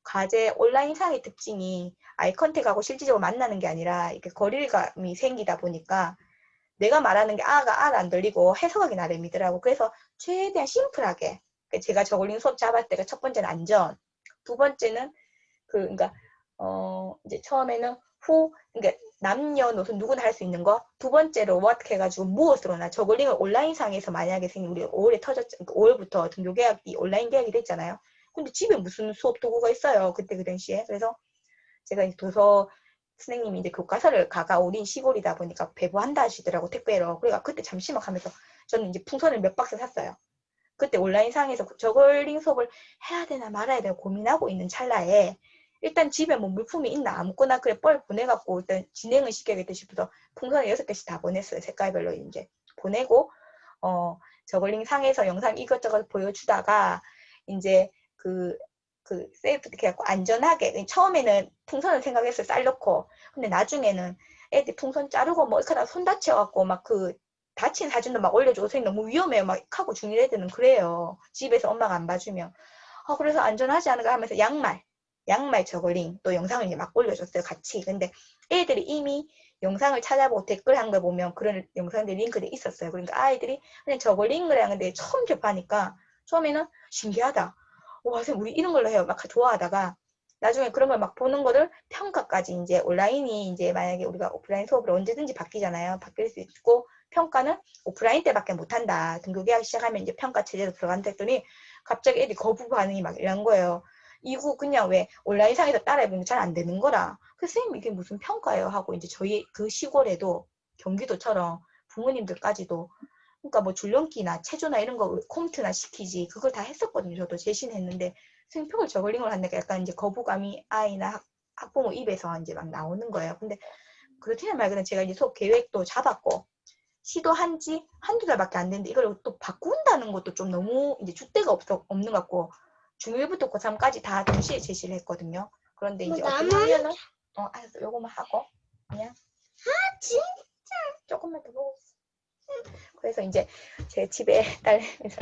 과제 온라인상의 특징이 아이 컨택하고 실질적으로 만나는 게 아니라 이렇게 거리감이 생기다 보니까 내가 말하는 게 아가 알 안 들리고 해석하기 나름이더라고. 그래서 최대한 심플하게 제가 저글링 수업 잡을 때가 첫 번째는 안전, 두 번째는 그러니까 이제 처음에는 그러니까 남녀노소 누구나 할 수 있는 거, 두 번째로 what 해가지고 무엇으로나 저글링을 온라인상에서 만약에 우리 5월에 터졌, 5월부터 등교 계약이 온라인 계약이 됐잖아요. 근데 집에 무슨 수업 도구가 있어요. 그때 그 당시에. 그래서 제가 이제 도서 선생님이 이제 교과서를 가까우린 시골이다 보니까 배부한다 하시더라고 택배로. 그러니까 그때 잠시만 하면서 저는 이제 풍선을 몇 박스 샀어요. 그때 온라인상에서 저글링 수업을 해야 되나 말아야 되나 고민하고 있는 찰나에 일단 집에 뭐 물품이 있나 아무거나 그래 뻘 보내갖고 일단 진행을 시켜야겠다 싶어서 풍선을 6개씩 다 보냈어요. 색깔별로 이제 보내고 저글링 상에서 영상 이것저것 보여주다가 이제 세이프 이렇게 해갖고 안전하게 처음에는 풍선을 생각했어요. 쌀 넣고 근데 나중에는 애들 풍선 자르고 뭐 이렇게 손 다쳐갖고 막 다친 사진도 막 올려주고 선생님 너무 위험해요. 막 하고 중일 애들은 그래요. 집에서 엄마가 안 봐주면. 그래서 안전하지 않은가 하면서 양말 저글링 또 영상을 이제 막 올려줬어요. 같이. 근데 애들이 이미 영상을 찾아보고 댓글한 걸 보면 그런 영상들이 링크돼 있었어요. 그러니까 아이들이 그냥 저글링을 하는데 처음 접하니까 처음에는 신기하다. 와, 선생님 우리 이런 걸로 해요. 막 좋아하다가 나중에 그런 걸 막 보는 거를 평가까지 이제 온라인이 이제 만약에 우리가 오프라인 수업으로 언제든지 바뀌잖아요. 바뀔 수 있고 평가는 오프라인 때밖에 못한다. 등교 계약 시작하면 이제 평가 체제로 들어간다 했더니 갑자기 애들이 거부 반응이 막 이런 거예요. 이거 그냥 왜 온라인상에서 따라해보면 잘 안 되는 거라. 그래서 선생님 이게 무슨 평가예요 하고 이제 저희 그 시골에도 경기도처럼 부모님들까지도 그러니까 뭐 줄넘기나 체조나 이런 거 컴퓨터나 시키지 그걸 다 했었거든요. 저도 제신했는데 선생님 평을 저글링을 하니까 약간 이제 거부감이 아이나 학부모 입에서 이제 막 나오는 거예요. 근데 그렇지는 말고는 제가 이제 수업 계획도 잡았고 시도한 지 한두 달밖에 안 됐는데 이걸 또 바꾼다는 것도 좀 너무 이제 줏대가 없는 것 같고 중1부터 고3까지 다 동시에 제시를 했거든요. 그런데 이제 어떤 학년은 알았어. 요거만 하고 그냥 진짜 조금만 더 보고 그래서 이제 제 집에 딸면서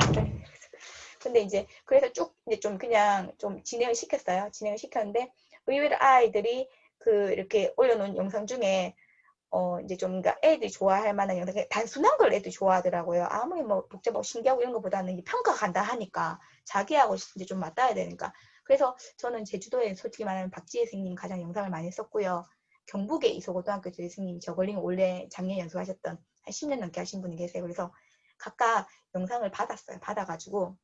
근데 이제 그래서 쭉 이제 좀 그냥 좀 진행을 시켰어요. 진행을 시켰는데 의외로 아이들이 이렇게 올려놓은 영상 중에 이제 좀 그러니까 애들이 좋아할 만한 영상 단순한 걸 애들이 좋아하더라고요. 아무리 뭐 복잡하고 신기하고 이런 것보다는 평가 간다 하니까 자기하고 이제 좀 맞닿아야 되니까 그래서 저는 제주도에 솔직히 말하면 박지혜 선생님 가장 영상을 많이 썼고요. 경북에 이소고등학교 제 선생님이 저글링 원래 작년 연수하셨던 한 10년 넘게 하신 분이 계세요. 그래서 각각 영상을 받았어요. 받아가지고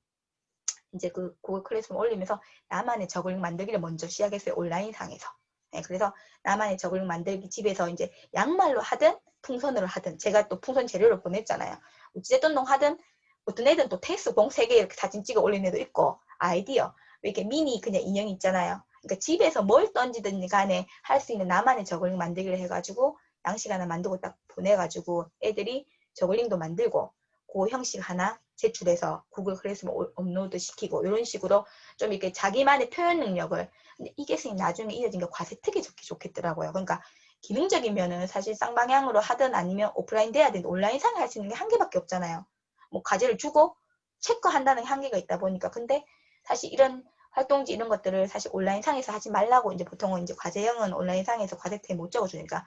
이제 그 구글 클래스룸 올리면서 나만의 저글링 만들기를 먼저 시작했어요. 온라인상에서. 네, 그래서 나만의 저글링 만들기 집에서 이제 양말로 하든 풍선으로 하든 제가 또 풍선 재료를 보냈잖아요. 어찌됐든 하든 어떤 애들은 또 테스트공 3개 이렇게 사진 찍어 올리는 애도 있고 아이디어 이렇게 미니 그냥 인형 있잖아요. 그러니까 집에서 뭘 던지든 간에 할 수 있는 나만의 저글링 만들기를 해가지고 양식 하나 만들고 딱 보내가지고 애들이 저글링도 만들고 그 형식 하나 제출해서 구글 클래스룸 업로드 시키고 이런 식으로 좀 이렇게 자기만의 표현 능력을. 근데 이게 선생님 나중에 이어진 게 과세특이 좋겠더라고요. 그러니까 기능적인 면은 사실 쌍방향으로 하든 아니면 오프라인 돼야 되는데 온라인상에 할 수 있는 게 한 개밖에 없잖아요. 뭐 과제를 주고 체크한다는 한계가 있다 보니까. 근데 사실 이런 활동지 이런 것들을 사실 온라인상에서 하지 말라고 이제 보통은 이제 과제형은 온라인상에서 과제템 못 적어주니까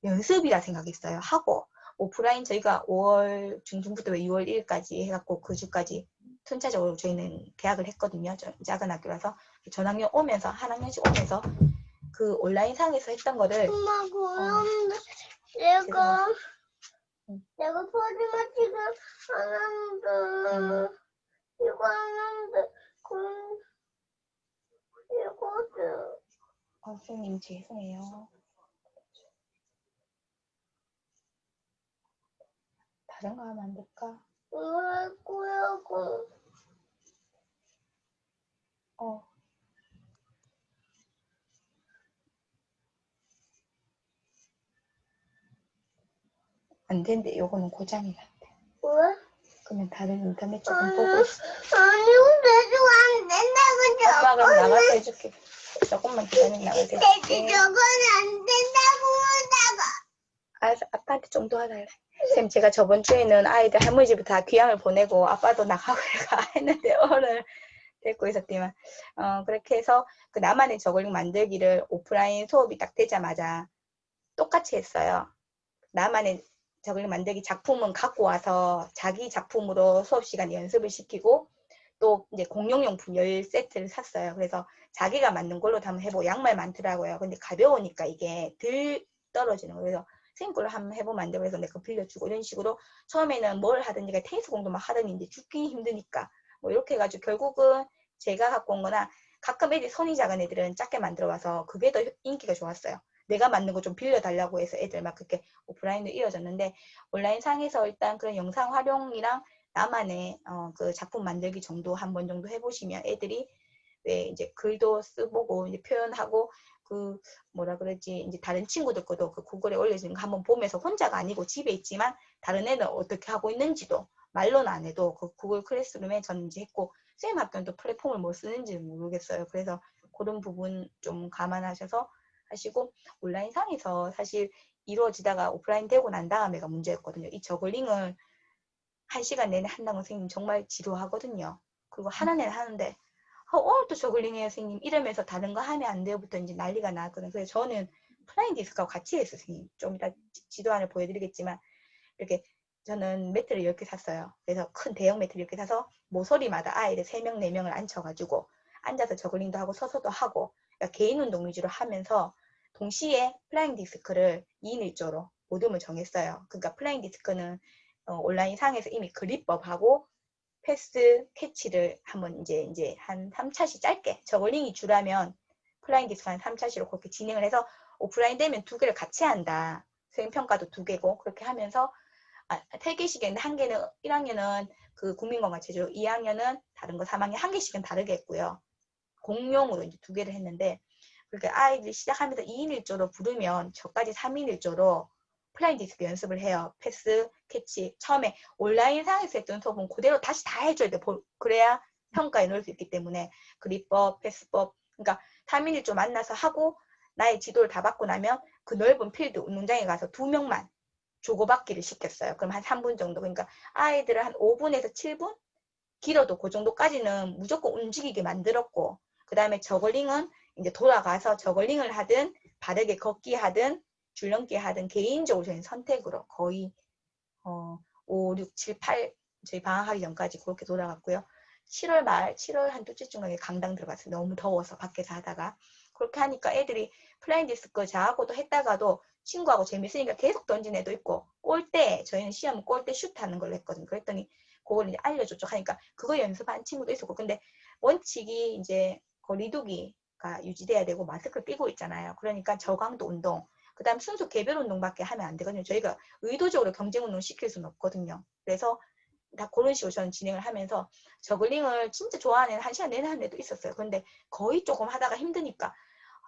연습이라 생각했어요. 하고 오프라인 저희가 5월 중순부터 2월 1일까지 해갖고 그 주까지 순차적으로 저희는 계약을 했거든요. 작은 학교라서 전학년 오면서 한 학년씩 오면서 그 온라인상에서 했던 거를 엄마 그럼 죄송합니다. 내가 퍼즐만 지금 하는데 이거 하는데 그럼 이거는 선생님 죄송해요. 다른 거 하면 안 될까? 왜 거야 그 안 된대. 요거는 고장이 났대. 왜? 그러면 다른 인터넷 조금 보고 있어. 아니 그래도 안 된다고 엄마 그럼 나가서 해줄게. 조금만 기다리면 나가서 해줄게. 저건 안 된다고 한다고. 알았어. 아빠한테 좀 도와달래. 쌤 제가 저번 주에는 아이들 할머니 집에 다 귀향을 보내고 아빠도 나가고 했는데 오늘 데리고 있었지만 그렇게 해서 그 나만의 저글링 만들기를 오프라인 수업이 딱 되자마자 똑같이 했어요. 나만의 저글링 만들기 작품은 갖고 와서 자기 작품으로 수업 시간에 연습을 시키고 또 이제 공용용품 10세트를 샀어요. 그래서 자기가 만든 걸로 한번 해보고 양말 많더라고요. 근데 가벼우니까 이게 덜 떨어지는 거예요. 그래서 선생님 걸로 한번 해보면 안 되고 그래서 내가 빌려주고 이런 식으로 처음에는 뭘 하든지 테니스 공도 막 하더니 이제 죽기 힘드니까 뭐 이렇게 해가지고 결국은 제가 갖고 온 거나 가끔 애들이 손이 작은 애들은 작게 만들어 와서 그게 더 인기가 좋았어요. 내가 만든 거 좀 빌려달라고 해서 애들 막 그렇게 오프라인도 이어졌는데 온라인 상에서 일단 그런 영상 활용이랑 나만의 그 작품 만들기 정도 한 번 정도 해보시면 애들이 왜 이제 글도 써보고 이제 표현하고 그 뭐라 그러지 이제 다른 친구들 것도 그 구글에 올려지는 거 한번 보면서 혼자가 아니고 집에 있지만 다른 애는 어떻게 하고 있는지도 말로는 안 해도 그 구글 클래스룸에 저는 이제 했고 쌤 학교는 또 플랫폼을 뭐 쓰는지 모르겠어요. 그래서 그런 부분 좀 감안하셔서 하시고 온라인 상에서 사실 이루어지다가 오프라인 되고 난 다음에가 문제였거든요. 이 저글링을 1시간 내내 한다고 선생님 정말 지루하거든요. 그리고 하나는 하는데 오늘 또 저글링 해요 선생님 이러면서 다른 거 하면 안 돼요부터 이제 난리가 나거든요. 그래서 저는 플라잉 디스크하고 같이 했어요 선생님. 좀 이따 지도안을 보여드리겠지만 이렇게 저는 매트를 10개 샀어요. 그래서 큰 대형 매트를 이렇게 사서 모서리마다 아이들 3명, 4명을 앉혀가지고 앉아서 저글링도 하고 서서도 하고 그러니까 개인 운동 위주로 하면서 동시에 플라잉 디스크를 2인 1조로 모둠을 정했어요. 그러니까 플라잉 디스크는 온라인 상에서 이미 그립법하고 패스 캐치를 한번 이제 한 3차시 짧게 저글링이 주라면 플라잉 디스크 한 3차시로 그렇게 진행을 해서 오프라인 되면 2개를 같이 한다. 수행평가도 2개고 그렇게 하면서 3개씩 했는데 한 개는 1학년은 그 국민건강체조 2학년은 다른 거 3학년 한 개씩은 다르게 했고요. 공용으로 이제 2개를 했는데 그렇게 아이들이 시작하면서 2인 1조로 부르면 저까지 3인 1조로 플라잉 디스크 연습을 해요. 패스, 캐치. 처음에 온라인 상에서 했던 수업은 그대로 다시 다 해줘야 돼. 그래야 평가에 넣을 수 있기 때문에 그립법, 패스법. 그러니까 3인 1조 만나서 하고 나의 지도를 다 받고 나면 그 넓은 필드 운동장에 가서 2명만 주고받기를 시켰어요. 그럼 한 3분 정도. 그러니까 아이들을 한 5분에서 7분? 길어도 그 정도까지는 무조건 움직이게 만들었고 그 다음에 저글링은 이제 돌아가서 저글링을 하든 바르게 걷기 하든 줄넘기 하든 개인적으로 저희는 선택으로 거의 5, 6, 7, 8 저희 방학하기 전까지 그렇게 돌아갔고요. 7월 말, 7월 한 둘째쯤에 강당 들어갔어요. 너무 더워서 밖에서 하다가. 그렇게 하니까 애들이 플라잉 디스크 저하고도 했다가도 친구하고 재밌으니까 계속 던진 애도 있고 골대, 저희는 시험 골대 슛하는 걸로 했거든요. 그랬더니 그걸 이제 알려줬죠. 하니까 그거 연습한 친구도 있었고 근데 원칙이 이제 그 리두기가 유지돼야 되고 마스크를 끼고 있잖아요. 그러니까 저강도 운동 그 다음 순수 개별 운동밖에 하면 안 되거든요. 저희가 의도적으로 경쟁 운동 시킬 수는 없거든요. 그래서 다 그런 식으로 저는 진행을 하면서 저글링을 진짜 좋아하는 애는 1시간 내내 하는 애도 있었어요. 근데 거의 조금 하다가 힘드니까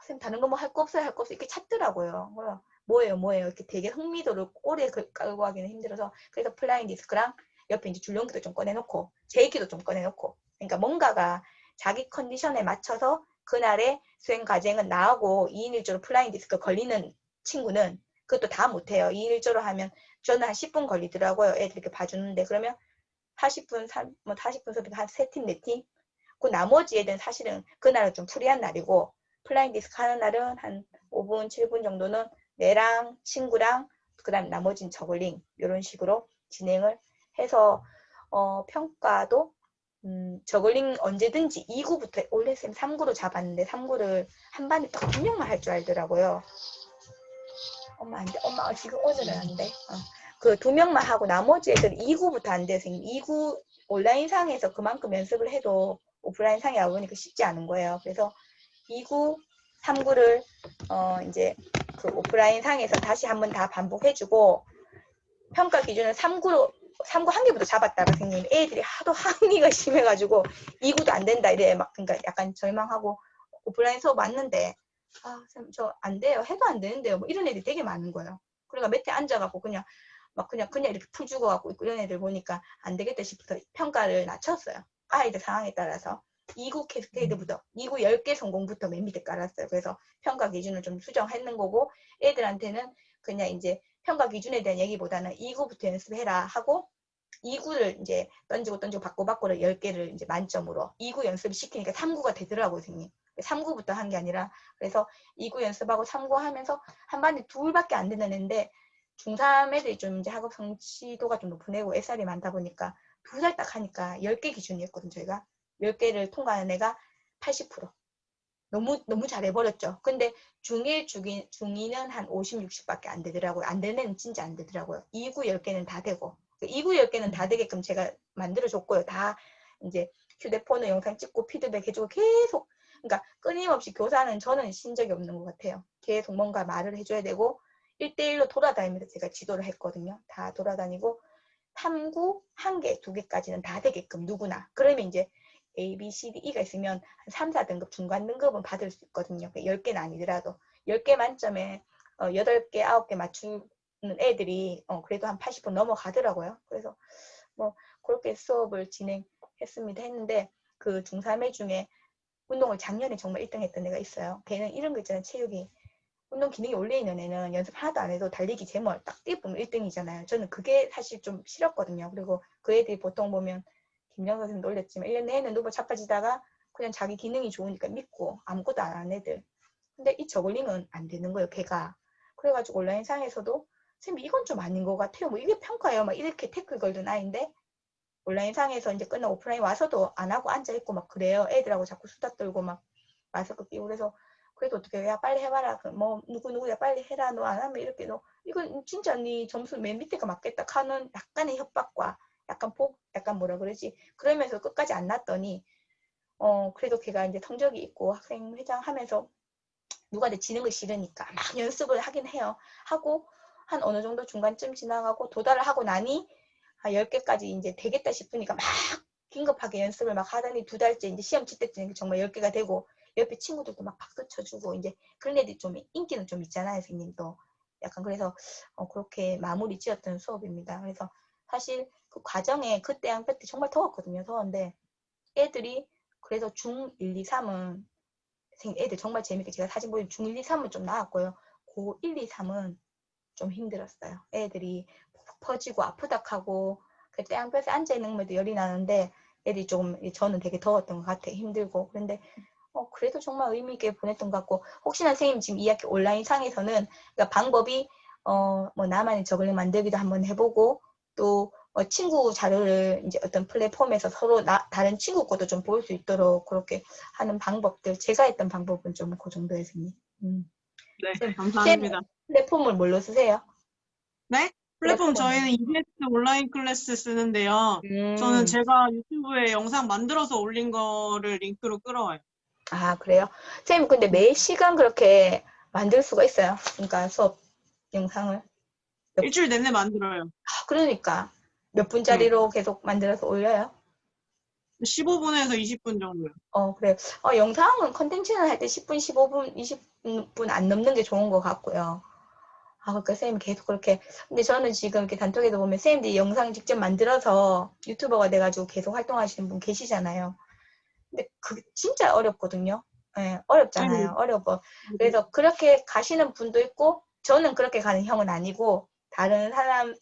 선생님 다른 거 뭐 할 거 없어요? 할 거 없어요? 이렇게 찾더라고요. 뭐예요 이렇게 되게 흥미도를 오래 끌고 가기는 힘들어서 그래서 플라잉 디스크랑 옆에 이제 줄넘기도 좀 꺼내놓고 제이기도 좀 꺼내놓고 그러니까 뭔가가 자기 컨디션에 맞춰서 그날의 수행 과정은 나하고 2인 1조로 플라잉 디스크 걸리는 친구는 그것도 다 못해요. 2인 1조로 하면 저는 한 10분 걸리더라고요. 애들 이렇게 봐주는데 그러면 40분, 40분 수업이 한 3팀, 4팀? 그 나머지 애들은 사실은 그날은 좀 프리한 날이고 플라잉 디스크 하는 날은 한 5분, 7분 정도는 내랑 친구랑 그 다음 나머지는 저글링 이런 식으로 진행을 해서 평가도 저글링 언제든지 2구부터 원래 쌤 3구로 잡았는데 3구를 한 반에 딱 2명만 할 줄 알더라고요. 엄마 안 돼. 엄마 지금 오늘은 안 돼. 그 2명만 하고 나머지 애들 2구부터 안 돼요. 선생님. 2구 온라인상에서 그만큼 연습을 해도 오프라인상에 와보니까 쉽지 않은 거예요. 그래서 2구, 3구를 이제 그 오프라인상에서 다시 한번 다 반복해주고 평가 기준은 3구 한 개부터 잡았다가 선생님 애들이 하도 항의가 심해가지고 2구도 안 된다 이래 막 그러니까 약간 절망하고 오프라인 수업 왔는데 아, 쌤, 저 안 돼요. 해도 안 되는데요. 뭐 이런 애들이 되게 많은 거예요. 그러니까 몇 대 앉아갖고 그냥 이렇게 풀 죽어갖고 있고 이런 애들 보니까 안 되겠다 싶어서 평가를 낮췄어요. 아이들 상황에 따라서. 2구 캐스케이드부터, 2구 10개 성공부터 맨 밑에 깔았어요. 그래서 평가 기준을 좀 수정했는 거고 애들한테는 그냥 이제 평가 기준에 대한 얘기보다는 2구부터 연습해라 하고 2구를 이제 던지고 받고를 10개를 이제 만점으로 2구 연습을 시키니까 3구가 되더라고요, 선생님. 3구부터 한 게 아니라 그래서 2구 연습하고 3구 하면서 한 반에 둘밖에 안 되는 애인데 중3 애들이 좀 이제 학업 성취도가 좀 높은 애고 SR이 많다 보니까 2살 딱 하니까 10개 기준이었거든요, 저희가. 10개를 통과하는 애가 80%. 너무 잘해버렸죠. 근데 중1, 중2는 한 50, 60밖에 안 되더라고요. 안 되는 애는 진짜 안 되더라고요. 2구 10개는 다 되고. 2구 10개는 다 되게끔 제가 만들어줬고요. 다 이제 휴대폰으로 영상 찍고 피드백 해주고 계속 그러니까 끊임없이 교사는 저는 신 적이 없는 것 같아요. 계속 뭔가 말을 해줘야 되고 1대1로 돌아다니면서 제가 지도를 했거든요. 다 돌아다니고 3구 1개, 2개까지는 다 되게끔 누구나. 그러면 이제 A, B, C, D, E가 있으면 한 3, 4등급 중간 등급은 받을 수 있거든요. 10개는 아니더라도 10개 만점에 8개, 9개 맞추는 애들이 그래도 한 80% 넘어가더라고요. 그래서 뭐 그렇게 수업을 진행했습니다. 했는데 그 중3애 중에 운동을 작년에 정말 1등 했던 애가 있어요. 걔는 이런 거 있잖아요. 체육이. 운동 기능이 올려있는 애는 연습 하나도 안 해도 달리기 제목 딱 띄우면 1등이잖아요. 저는 그게 사실 좀 싫었거든요. 그리고 그 애들이 보통 보면 김정선 선생님도 올렸지만 1년 내내 누구 자빠지다가 그냥 자기 기능이 좋으니까 믿고 아무것도 안 하는 애들. 근데 이 저글링은 안 되는 거예요. 걔가. 그래가지고 온라인상에서도 선생님 이건 좀 아닌 것 같아요. 뭐 이게 평가예요. 막 이렇게 태클 걸던 아이인데 온라인상에서 이제 끝나 오프라인 와서도 안 하고 앉아있고 막 그래요. 애들하고 자꾸 수다 떨고 막 마스크 끼고 그래서 그래도 어떻게 야 빨리 해봐라. 뭐 누구야 빨리 해라. 너 안 하면 이렇게 너 이건 진짜 네 점수 맨 밑에가 맞겠다 하는 약간의 협박과 약간 뭐라 그러지 그러면서 끝까지 안 났더니 그래도 걔가 이제 성적이 있고 학생회장 하면서 누가 내 지는 거 싫으니까 막 연습을 하긴 해요. 하고 한 어느 정도 중간쯤 지나가고 도달을 하고 나니 한 10개까지 이제 되겠다 싶으니까 막 긴급하게 연습을 막 하더니 2달째 이제 시험 칠 때쯤 정말 10개가 되고 옆에 친구들도 막 박수 쳐주고 이제 그런 애들이 좀 인기는 좀 있잖아요, 선생님도. 약간 그래서 그렇게 마무리 지었던 수업입니다. 그래서 사실 그 과정에 그때 한 때 정말 더웠거든요. 더운데 애들이 그래서 중 1, 2, 3은 애들 정말 재밌게 제가 사진 보여준 중 1, 2, 3은 좀 나았고요. 고 1, 2, 3은 좀 힘들었어요. 애들이 퍼지고 아프다 하고 그때 양볕에 앉아있는 것도 열이 나는데 애들이 조금 저는 되게 더웠던 것 같아요. 힘들고 그런데 그래도 정말 의미 있게 보냈던 것 같고 혹시나 선생님 지금 2학기 온라인 상에서는 그러니까 방법이 뭐 나만의 저글링 만들기도 한번 해보고 또 친구 자료를 이제 어떤 플랫폼에서 서로 다른 친구 것도 좀 볼 수 있도록 그렇게 하는 방법들 제가 했던 방법은 좀 그 정도예요, 선생님. 네, 감사합니다. 플랫폼을 뭘로 쓰세요? 네? 플랫폼 저희는 EBS 온라인 클래스 쓰는데요. 저는 제가 유튜브에 영상 만들어서 올린 거를 링크로 끌어와요. 아, 그래요? 선생님, 근데 매 시간 그렇게 만들 수가 있어요? 그러니까 수업 영상을? 일주일 내내 만들어요. 아, 그러니까. 몇 분짜리로 계속 만들어서 올려요? 15분에서 20분 정도요. 그래요. 영상은 컨텐츠는 할 때 10분, 15분, 20분 안 넘는 게 좋은 것 같고요. 그러니까 쌤이 계속 그렇게. 근데 저는 지금 이렇게 단톡에도 보면 쌤들이 영상 직접 만들어서 유튜버가 돼가지고 계속 활동하시는 분 계시잖아요. 근데 그게 진짜 어렵거든요. 예, 어렵잖아요. 어려워. 그래서 그렇게 가시는 분도 있고, 저는 그렇게 가는 형은 아니고, 다른 사람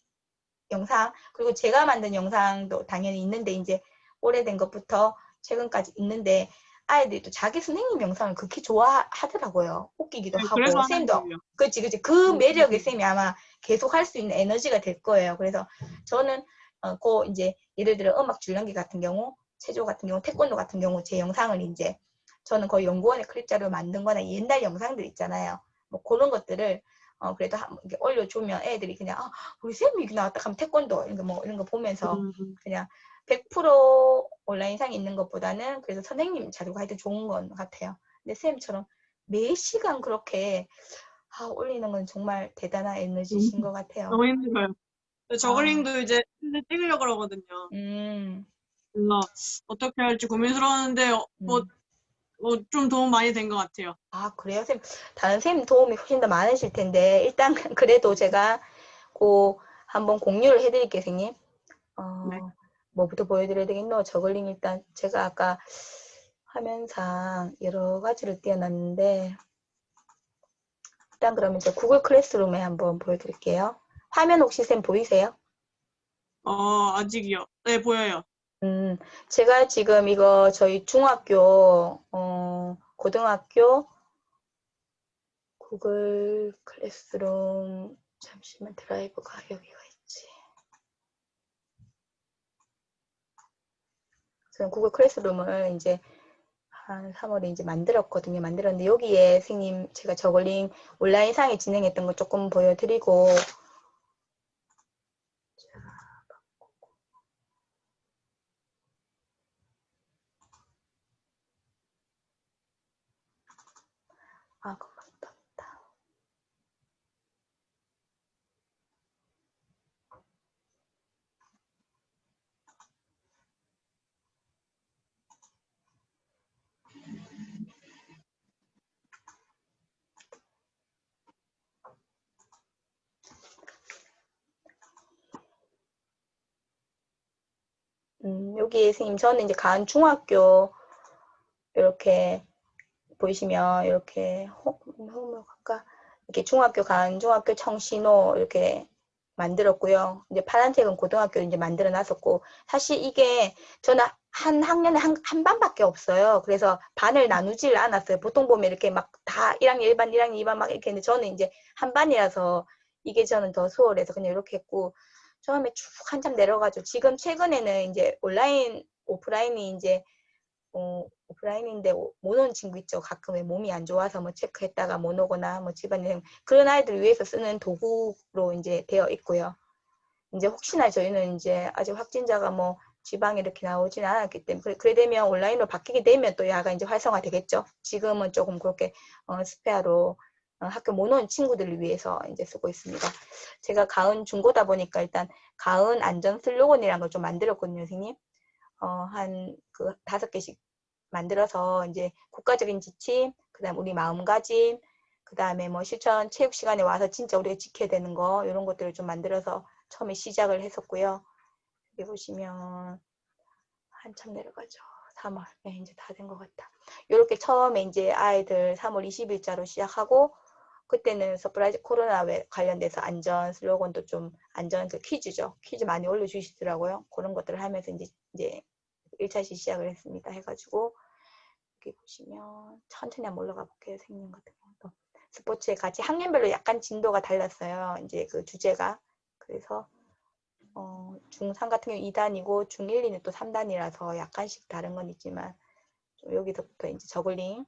영상, 그리고 제가 만든 영상도 당연히 있는데, 이제 오래된 것부터 최근까지 있는데, 아이들이 또 자기 선생님 영상을 그렇게 좋아하더라고요. 웃기기도 네, 그래서 하고, 하는 쌤도, 거예요. 그치. 그 매력에 쌤이 아마 계속 할 수 있는 에너지가 될 거예요. 그래서 저는, 이제, 예를 들어 음악 줄넘기 같은 경우, 체조 같은 경우, 태권도 같은 경우, 제 영상을 이제, 저는 거의 연구원의 클립 자료 만든 거나 옛날 영상들 있잖아요. 뭐 그런 것들을, 그래도 이렇게 올려주면 애들이 그냥, 우리 쌤이 이렇게 나왔다 하면 태권도, 이런 거 보면서 그냥 100% 온라인상에 있는 것보다는 그래서 선생님 자료가 하여튼 좋은 것 같아요. 근데 쌤처럼 매 시간 그렇게 올리는 건 정말 대단한 에너지신 것 같아요. 너무 힘들어요. 저글링도 이제 찍으려고 그러거든요. 그래서 어떻게 할지 고민스러웠는데 좀 도움 많이 된 것 같아요. 그래요? 쌤, 다른 쌤 도움이 훨씬 더 많으실 텐데 일단 그래도 제가 한번 공유를 해드릴게요, 선생님. 네. 뭐부터 보여드려야 되겠노? 저글링 일단 제가 아까 화면상 여러 가지를 띄워놨는데 일단 그러면 저 구글 클래스룸에 한번 보여드릴게요. 화면 혹시 쌤 보이세요? 아직이요. 네, 보여요. 제가 지금 이거 저희 중학교, 고등학교 구글 클래스룸 잠시만 드라이브가 여기가 있지. 저는 구글 클래스룸을 이제 한 3월에 이제 만들었거든요. 만들었는데 여기에 선생님 제가 저글링 온라인상에 진행했던 거 조금 보여드리고 금방 떴다. 여기에 선생님 저는 이제 간 중학교 이렇게 보이시면 이렇게 홈으로 갈까? 이렇게 중학교 청신호 이렇게 만들었고요. 이제 파란색은 고등학교 이제 만들어 놨었고 사실 이게 저는 한 학년에 한 반밖에 없어요. 그래서 반을 나누질 않았어요. 보통 보면 이렇게 막 다 1학년 1반, 1학년 2반 막 이렇게 했는데 저는 이제 한 반이라서 이게 저는 더 수월해서 그냥 이렇게 했고 처음에 쭉 한참 내려가지고 지금 최근에는 이제 온라인, 오프라인이 이제 오프라인인데 못 온 친구 있죠. 가끔 몸이 안 좋아서 뭐 체크했다가 못 오거나 뭐 집안일 그런 아이들 위해서 쓰는 도구로 이제 되어 있고요. 이제 혹시나 저희는 이제 아직 확진자가 뭐 지방에 이렇게 나오진 않았기 때문에 그래 되면 온라인으로 바뀌게 되면 또 야가 이제 활성화 되겠죠. 지금은 조금 그렇게 스페어로 학교 못 온 친구들을 위해서 이제 쓰고 있습니다. 제가 가은 중고다 보니까 일단 가은 안전 슬로건이라는 걸 좀 만들었거든요, 선생님. 한 5개씩 만들어서 이제 국가적인 지침, 그다음 우리 마음가짐, 그다음에 뭐 실천 체육 시간에 와서 진짜 우리가 지켜야 되는 거 이런 것들을 좀 만들어서 처음에 시작을 했었고요. 여기 보시면 한참 내려가죠. 3월. 네, 이제 다 된 것 같다. 이렇게 처음에 이제 아이들 3월 20일자로 시작하고 그때는 서프라이즈 코로나 관련돼서 안전 슬로건도 좀 안전 퀴즈죠. 퀴즈 많이 올려주시더라고요. 그런 것들을 하면서 이제 1차시 시작을 했습니다. 해가지고 여기 보시면 천천히 한번 올라가 볼게요. 선생님 같은 경우도 스포츠에 같이 학년별로 약간 진도가 달랐어요. 이제 그 주제가 그래서 중3 같은 경우 2단이고 중1, 2는 또 3단이라서 약간씩 다른 건 있지만 좀 여기서부터 이제 저글링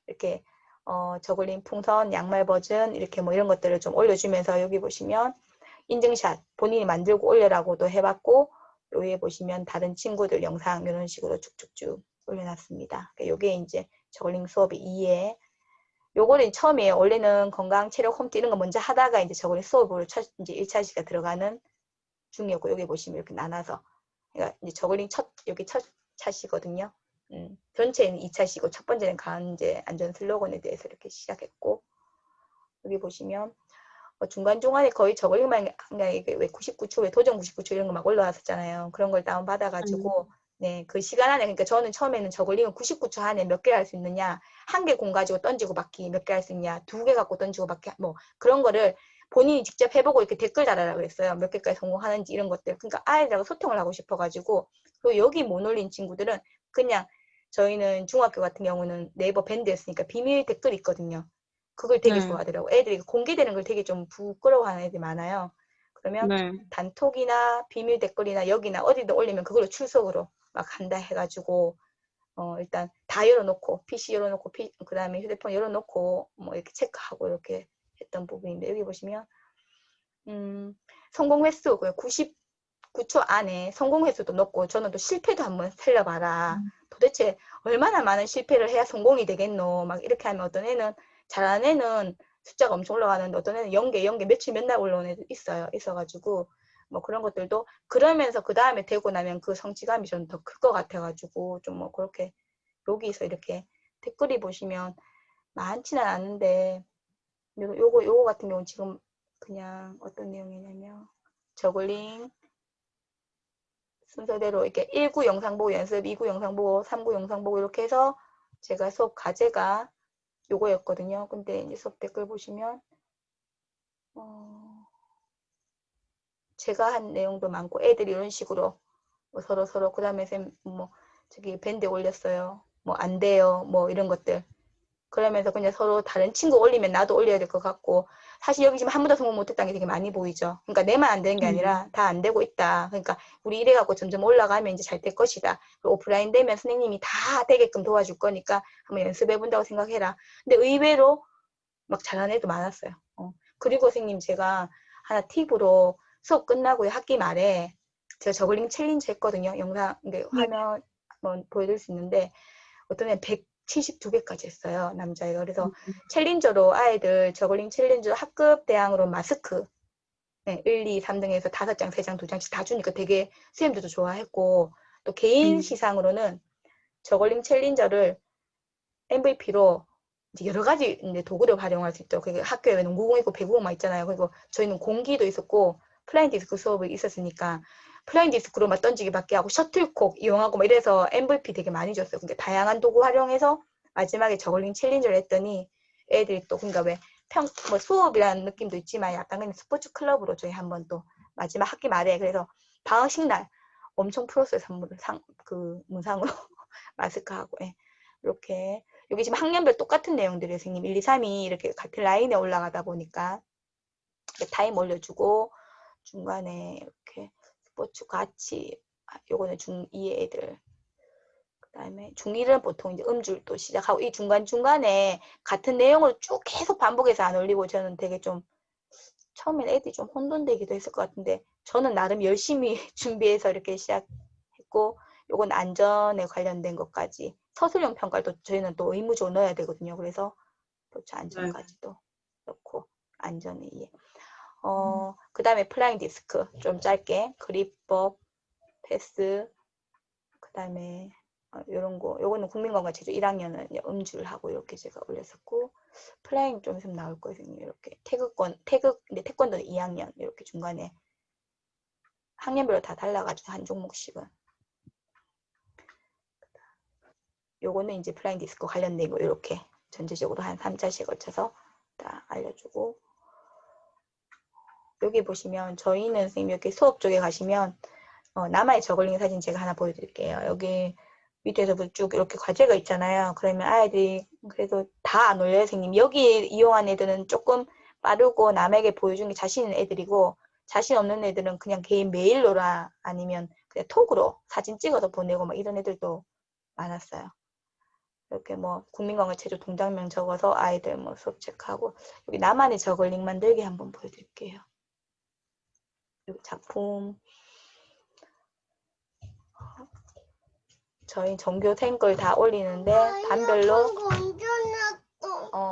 이렇게 저글링 풍선, 양말 버전 이렇게 뭐 이런 것들을 좀 올려주면서 여기 보시면 인증샷 본인이 만들고 올려라고도 해봤고 여기에 보시면 다른 친구들 영상 이런 식으로 쭉쭉쭉 올려놨습니다. 요게 이제 저글링 수업의 2회. 요거는 처음이에요. 원래는 건강, 체력, 홈트 이런 거 먼저 하다가 이제 저글링 수업으로 이제 1차시가 들어가는 중이었고 여기 보시면 이렇게 나눠서 그러니까 이제 저글링 여기 첫 차시거든요. 전체는 2차시고 첫 번째는 강제 안전 슬로건에 대해서 이렇게 시작했고 여기 보시면 중간중간에 거의 저글링만 그냥 이게 왜 99초, 왜 도전 99초 이런 거 막 올라왔었잖아요. 그런 걸 다운받아가지고 네, 그 시간 안에, 그러니까 저는 처음에는 저글링은 99초 안에 몇 개 할 수 있느냐, 한 개 공 가지고 던지고 받기 몇 개 할 수 있냐, 2개 갖고 던지고 받기, 뭐 그런 거를 본인이 직접 해보고 이렇게 댓글 달아라 그랬어요. 몇 개까지 성공하는지 이런 것들. 그러니까 아이들하고 소통을 하고 싶어가지고. 그리고 여기 못 올린 친구들은 그냥 저희는 중학교 같은 경우는 네이버 밴드였으니까 비밀 댓글 있거든요. 그걸 되게 네. 좋아하더라고. 애들이 공개되는 걸 되게 좀 부끄러워하는 애들이 많아요. 그러면 네. 단톡이나 비밀 댓글이나 여기나 어디든 올리면 그걸로 출석으로 막 한다 해가지고 일단 다 열어놓고 PC 열어놓고 그 다음에 휴대폰 열어놓고 뭐 이렇게 체크하고 이렇게 했던 부분인데 여기 보시면 성공 횟수 99초 안에 성공 횟수도 넣고 저는 또 실패도 한번 살려봐라. 도대체 얼마나 많은 실패를 해야 성공이 되겠노. 막 이렇게 하면 어떤 애는 잘하는 애는 숫자가 엄청 올라가는데 어떤 애는 0개 며칠 맨날 올라오는 애도 있어가지고 뭐 그런 것들도 그러면서 그 다음에 되고 나면 그 성취감이 저는 더 클 것 같아가지고 좀 뭐 그렇게 여기서 이렇게 댓글이 보시면 많지는 않은데 요거 같은 경우는 지금 그냥 어떤 내용이냐면 저글링 순서대로 이렇게 1구 영상 보고 연습, 2구 영상 보고, 3구 영상 보고 이렇게 해서 제가 수업 과제가 요거였거든요. 근데 이제 수업 댓글 보시면 제가 한 내용도 많고 애들이 이런 식으로 뭐 서로 그 다음에 쌤 뭐 저기 밴드 올렸어요. 뭐 안 돼요. 뭐 이런 것들. 그러면서 그냥 서로 다른 친구 올리면 나도 올려야 될 것 같고 사실 여기 지금 한 번도 성공 못했다는 게 되게 많이 보이죠. 그러니까 내만 안 되는 게 아니라 다 안 되고 있다. 그러니까 우리 이래갖고 점점 올라가면 이제 잘 될 것이다. 오프라인 되면 선생님이 다 되게끔 도와줄 거니까 한번 연습해본다고 생각해라. 근데 의외로 막 잘하는 애도 많았어요. 그리고 선생님 제가 하나 팁으로 수업 끝나고 학기 말에 제가 저글링 챌린지 했거든요. 영상, 화면 한번 보여드릴 수 있는데 어떤 애는 172개까지 했어요. 남자애가. 그래서 챌린저로 아이들 저글링 챌린저 학급 대항으로 마스크 1, 2, 3등에서 5장, 3장, 2장씩 다 주니까 되게 선생님들도 좋아했고 또 개인 시상으로는 저글링 챌린저를 MVP로 여러 가지 이제 도구를 활용할 수 있죠. 그게 학교에 농구공 있고 배구공만 있잖아요. 그리고 저희는 공기도 있었고 플라잉 디스크 수업이 있었으니까 플라잉 디스크로 막 던지기 받게 하고 셔틀콕 이용하고 막 이래서 MVP 되게 많이 줬어요. 그러니까 다양한 도구 활용해서 마지막에 저글링 챌린저를 했더니 애들이 또 그러니까 왜 뭐 수업이라는 느낌도 있지만 약간 그냥 스포츠 클럽으로 저희 한번 또 마지막 학기 말에 그래서 방학식 날 엄청 풀었어요. 선물을 그 문상으로 마스크하고 이렇게 여기 지금 학년별 똑같은 내용들이에요. 선생님 1, 2, 3이 이렇게 같은 라인에 올라가다 보니까 타임 올려주고 중간에 이렇게 스포츠 같이 요거는 중2의 애들 그 다음에 중1은 보통 이제 음줄도 시작하고 이 중간중간에 같은 내용을 쭉 계속 반복해서 안 올리고 저는 되게 좀 처음엔 애들이 좀 혼돈되기도 했을 것 같은데 저는 나름 열심히 준비해서 이렇게 시작했고 요건 안전에 관련된 것까지 서술형 평가를 또 저희는 또 의무적으로 넣어야 되거든요. 그래서 도처 안전까지도 넣고 안전에 의해 그 다음에 플라잉 디스크 좀 짧게 그립법 패스 그 다음에 요런 거 요거는 국민건강체조 1학년은 음주를 하고 이렇게 제가 올렸었고 플라잉 좀 있으면 나올 거예요. 이렇게 근데 태권도는 2학년 이렇게 중간에 학년별로 다 달라가지고 한 종목씩은 요거는 이제 플라잉 디스크 관련된 거 이렇게 전체적으로 한 3차시에 걸쳐서 다 알려주고 여기 보시면 저희는 선생님 이렇게 수업 쪽에 가시면 남아의 저글링 사진 제가 하나 보여드릴게요. 여기 밑에서 쭉 이렇게 과제가 있잖아요. 그러면 아이들이 그래도 다 안 올려요, 선생님. 여기 이용한 애들은 조금 빠르고 남에게 보여주는 게 자신 있는 애들이고 자신 없는 애들은 그냥 개인 메일로라 아니면 그냥 톡으로 사진 찍어서 보내고 막 이런 애들도 많았어요. 이렇게 뭐 국민건강체조 동작명 적어서 아이들 뭐 수업 체크하고 여기 나만의 저글링 만들기 한번 보여드릴게요. 여기 작품 저희 전교생 걸 다 올리는데 반별로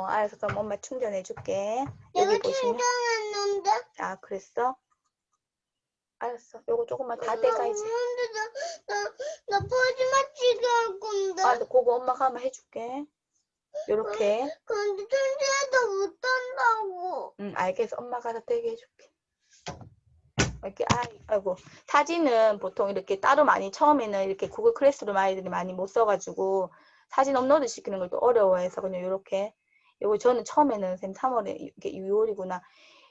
알았어. 그럼 엄마 충전해 줄게. 여기 내가 보시면 충전했는데. 아 그랬어? 알았어. 요거 조금만 다 돼가 이제. 나 퍼즐 맞추기 할 건데. 아, 그거 엄마가 한번 해줄게. 요렇게. 근데 천재도 못한다고. 알겠어. 엄마가 다 되게 해줄게. 이렇게, 아이고. 사진은 보통 이렇게 따로 많이 처음에는 이렇게 구글 클래스룸 아이들이 많이 못 써가지고 사진 업로드 시키는 걸 또 어려워해서 그냥 요렇게. 요거 저는 처음에는 쌤 3월에 이게 6월이구나.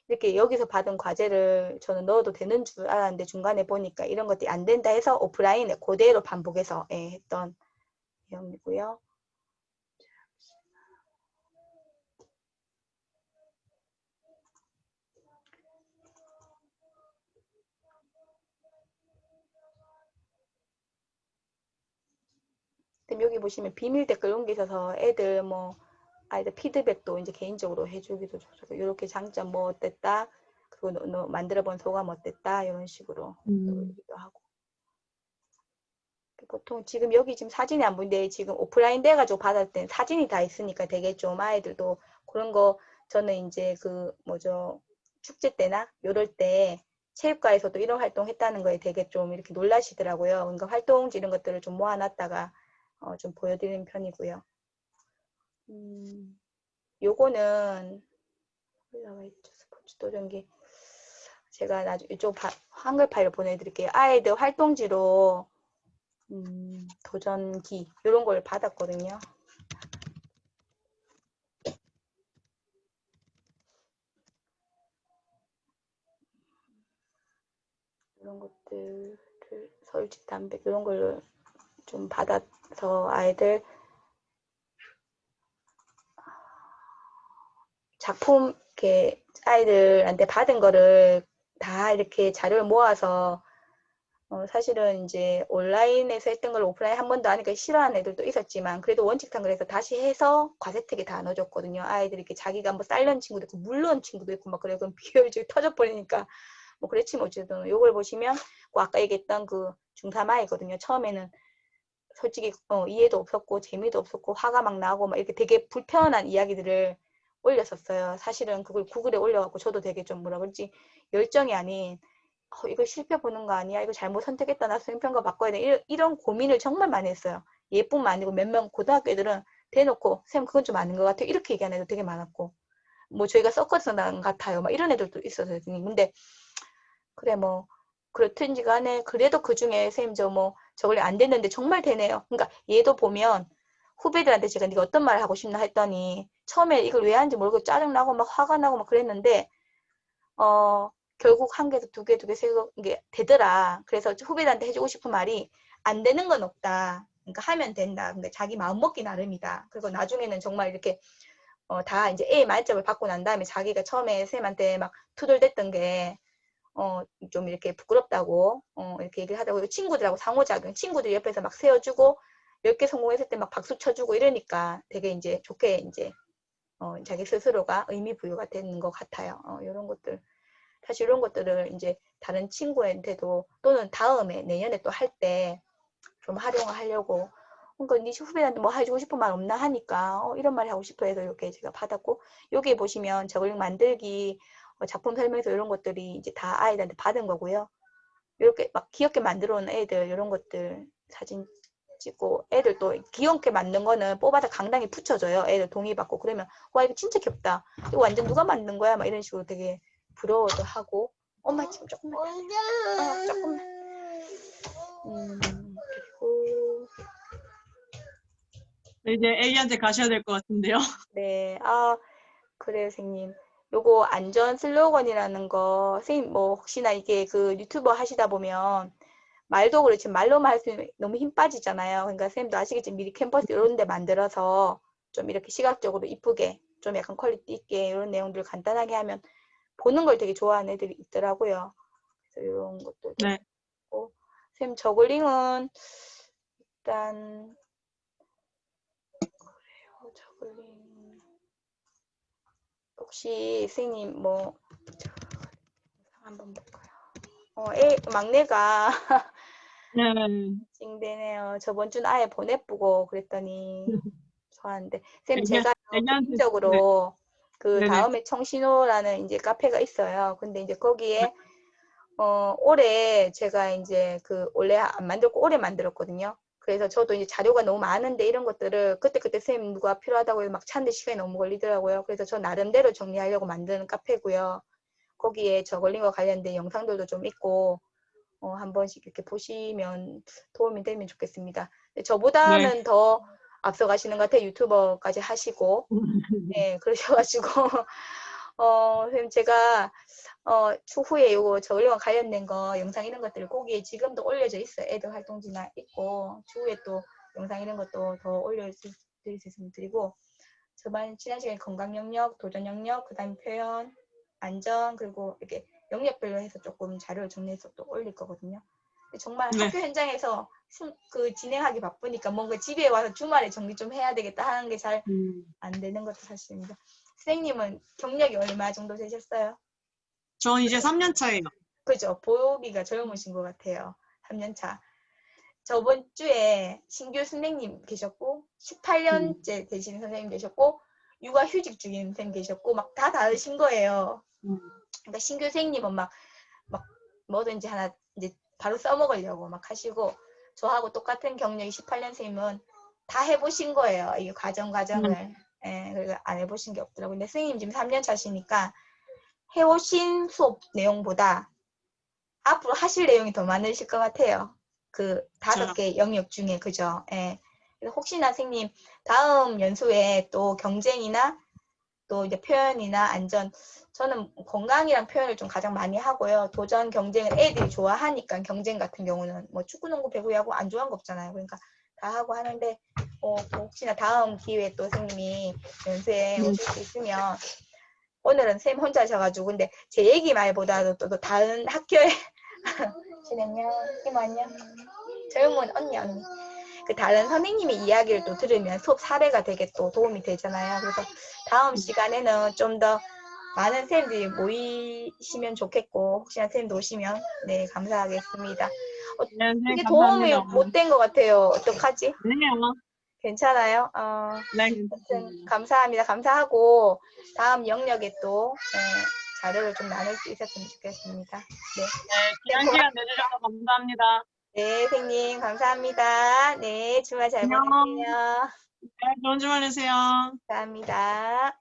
이렇게 여기서 받은 과제를 저는 넣어도 되는 줄 알았는데 중간에 보니까 이런 것들이 안 된다 해서 오프라인에 그대로 반복해서 했던 내용이고요. 여기 보시면 비밀 댓글 이런 게 있어서 애들 아이들 피드백도 이제 개인적으로 해주기도 좋고 이렇게 장점 뭐 어땠다 그리고 너 만들어본 소감 어땠다 이런 식으로 기도 하고 보통 지금 여기 지금 사진이 안 보이는데 지금 오프라인 돼가지고 받을 땐 사진이 다 있으니까 되게 좀 아이들도 그런 거 저는 이제 그 축제 때나 이럴 때 체육관에서도 이런 활동 했다는 거에 되게 좀 이렇게 놀라시더라고요. 그러니까 활동지 이런 것들을 좀 모아놨다가 좀 보여드리는 편이고요. 요거는 올라와 있죠. 스포츠 도전기. 제가 나중에 이쪽 한글 파일을 보내드릴게요. 아이들 활동지로 도전기 이런 걸 받았거든요. 이런 것들을 서울집 담배 이런 걸 좀 받아서 아이들 작품 이렇게 아이들한테 받은 거를 다 이렇게 자료를 모아서 사실은 이제 온라인에서 했던 걸 오프라인 한 번도 하니까 싫어하는 애들도 있었지만 그래도 원칙상 그래서 다시 해서 과세택에 다 넣어줬거든요. 아이들이 이렇게 자기가 뭐 딸런 친구도 있고 물론 친구도 있고 막 그래요. 그럼 비효율적이 터져버리니까 뭐 그렇지 뭐 어쨌든 요걸 보시면 아까 얘기했던 그 중3 아이거든요. 처음에는 솔직히 이해도 없었고 재미도 없었고 화가 막 나고 막 이렇게 되게 불편한 이야기들을 올렸었어요. 사실은 그걸 구글에 올려갖고 저도 되게 좀 뭐라 그러지 열정이 아닌 이거 실패 보는 거 아니야? 이거 잘못 선택했다. 나 수행평가 바꿔야 돼. 이런 고민을 정말 많이 했어요. 얘뿐만 아니고 몇 명 고등학교 애들은 대놓고 쌤 그건 좀 아닌 것 같아요. 이렇게 얘기하는 애들 되게 많았고 뭐 저희가 섞어서 난 같아요. 막 이런 애들도 있었어요. 근데 그래 뭐 그렇든지 간에 그래도 그중에 쌤 저걸 안 됐는데 정말 되네요. 그러니까 얘도 보면 후배들한테 제가 네가 어떤 말을 하고 싶나 했더니 처음에 이걸 왜 하는지 모르고 짜증나고 막 화가 나고 막 그랬는데 결국 한 개도 두 개, 세 개 되더라. 그래서 후배들한테 해주고 싶은 말이 안 되는 건 없다. 그러니까 하면 된다. 근데 자기 마음 먹기 나름이다. 그리고 나중에는 정말 이렇게 다 이제 A 만점을 받고 난 다음에 자기가 처음에 쌤한테 막 투덜댔던 게 좀 이렇게 부끄럽다고 이렇게 얘기를 하다고 친구들하고 상호작용 친구들 옆에서 막 세워주고 10개 성공했을 때 막 박수 쳐주고 이러니까 되게 이제 좋게 이제 자기 스스로가 의미 부여가 되는 것 같아요. 이런 것들 사실 이런 것들을 이제 다른 친구한테도 또는 다음에 내년에 또 할 때 좀 활용하려고 그러니까 네 후배한테 뭐 해주고 싶은 말 없나 하니까 이런 말 하고 싶어 해서 이렇게 제가 받았고 여기 보시면 저글링 만들기 작품 설명서 이런 것들이 이제 다 아이들한테 받은 거고요. 이렇게 막 귀엽게 만들어 온 애들 이런 것들 사진 찍고 애들 또 귀엽게 만든 거는 뽑아서 강당에 붙여줘요. 애들 동의받고 그러면 와 이거 진짜 귀엽다. 이거 완전 누가 만든 거야? 막 이런 식으로 되게 부러워도 하고 엄마 지금 조금만 조금만 그리고 이제 애기한테 가셔야 될 것 같은데요. 네, 그래요, 선생님. 요거 안전 슬로건이라는 거, 선생님 뭐 혹시나 이게 그 유튜버 하시다 보면 말도 그렇지만 말로만 할 수 있는 너무 힘 빠지잖아요. 그러니까 선생님도 아시겠지만 미리 캠퍼스 이런 데 만들어서 좀 이렇게 시각적으로 이쁘게 좀 약간 퀄리티 있게 이런 내용들을 간단하게 하면 보는 걸 되게 좋아하는 애들이 있더라고요. 그래서 이런 것도 네. 있고 선생님 저글링은 일단 그래요. 저글링 혹시 선생님 뭐 한번 볼까요? 막내가 네. 찡대네요. 저번 주는 아예 보내보고 그랬더니 좋아하는데 쌤 제가 애기한테, 개인적으로 그 네네. 다음에 청신호라는 이제 카페가 있어요. 근데 이제 거기에 올해 제가 이제 그 원래 안 만들고 올해 만들었거든요. 그래서 저도 이제 자료가 너무 많은데 이런 것들을 그때그때 선생님 누가 필요하다고 해서 막 찾는데 시간이 너무 걸리더라고요. 그래서 저 나름대로 정리하려고 만드는 카페고요. 거기에 저걸링과 관련된 영상들도 좀 있고 한 번씩 이렇게 보시면 도움이 되면 좋겠습니다. 근데 저보다는 더 앞서가시는 것 같아요. 유튜버까지 하시고 네, 그러셔가지고 선생님 제가 추후에 요거 저걸링과 관련된 거 영상 이런 것들 거기에 지금도 올려져 있어요. 애들 활동지나 있고 추후에 또 영상 이런 것도 더 올려드릴 수 있으면 드리고 저번 지난 시간에 건강 영역, 도전 영역, 그다음 표현, 안전 그리고 이렇게 영역별로 해서 조금 자료를 정리해서 또 올릴 거거든요. 근데 정말 네. 학교 현장에서 진행하기 바쁘니까 뭔가 집에 와서 주말에 정리 좀 해야 되겠다 하는 게 잘 안 되는 것도 사실입니다. 선생님은 경력이 얼마 정도 되셨어요? 전 이제 3년 차예요. 그죠? 보기가 젊으신 것 같아요. 3년 차. 저번 주에 신규 선생님 계셨고 18년째 되시는 선생님 계셨고 육아휴직 중인 선생님 계셨고 막 다 다르신 거예요. 그러니까 신규 선생님은 막 뭐든지 하나 이제 바로 써먹으려고 막 하시고 저하고 똑같은 경력이 18년 선생님은 다 해보신 거예요. 이 과정을. 예, 그리고 안 해보신 게 없더라고요. 근데 선생님 지금 3년 차시니까 해오신 수업 내용보다 앞으로 하실 내용이 더 많으실 것 같아요. 그 5개 영역 중에 그죠? 예. 그래서 혹시나 선생님 다음 연수에 또 경쟁이나 또 이제 표현이나 안전 저는 건강이랑 표현을 좀 가장 많이 하고요. 도전 경쟁을 애들이 좋아하니까 경쟁 같은 경우는 뭐 축구, 농구, 배구, 야구 안 좋아하는 거 없잖아요. 그러니까 다 하고 하는데 혹시나 다음 기회에 또 선생님이 연수에 오실 수 있으면 오늘은 선생님 혼자 하셔가지고 근데 제 얘기 말보다도 또 다른 학교에 진행요 이모 안녕 젊은 언니 그 다른 선생님의 이야기를 또 들으면 수업 사례가 되게 또 도움이 되잖아요. 그래서 다음 시간에는 좀 더 많은 선생님들이 모이시면 좋겠고 혹시나 선생님도 오시면 네 감사하겠습니다. 네, 이게 감사합니다. 도움이 못 된 것 같아요. 어떡하지? 아니요. 괜찮아요? 네, 아무튼 감사합니다. 감사하고 다음 영역에 또 자료를 좀 나눌 수 있었으면 좋겠습니다. 네, 귀한 시간 내주셔서 감사합니다. 네, 선생님 감사합니다. 네, 주말 잘 안녕. 보내세요. 네, 좋은 주말 되세요. 감사합니다.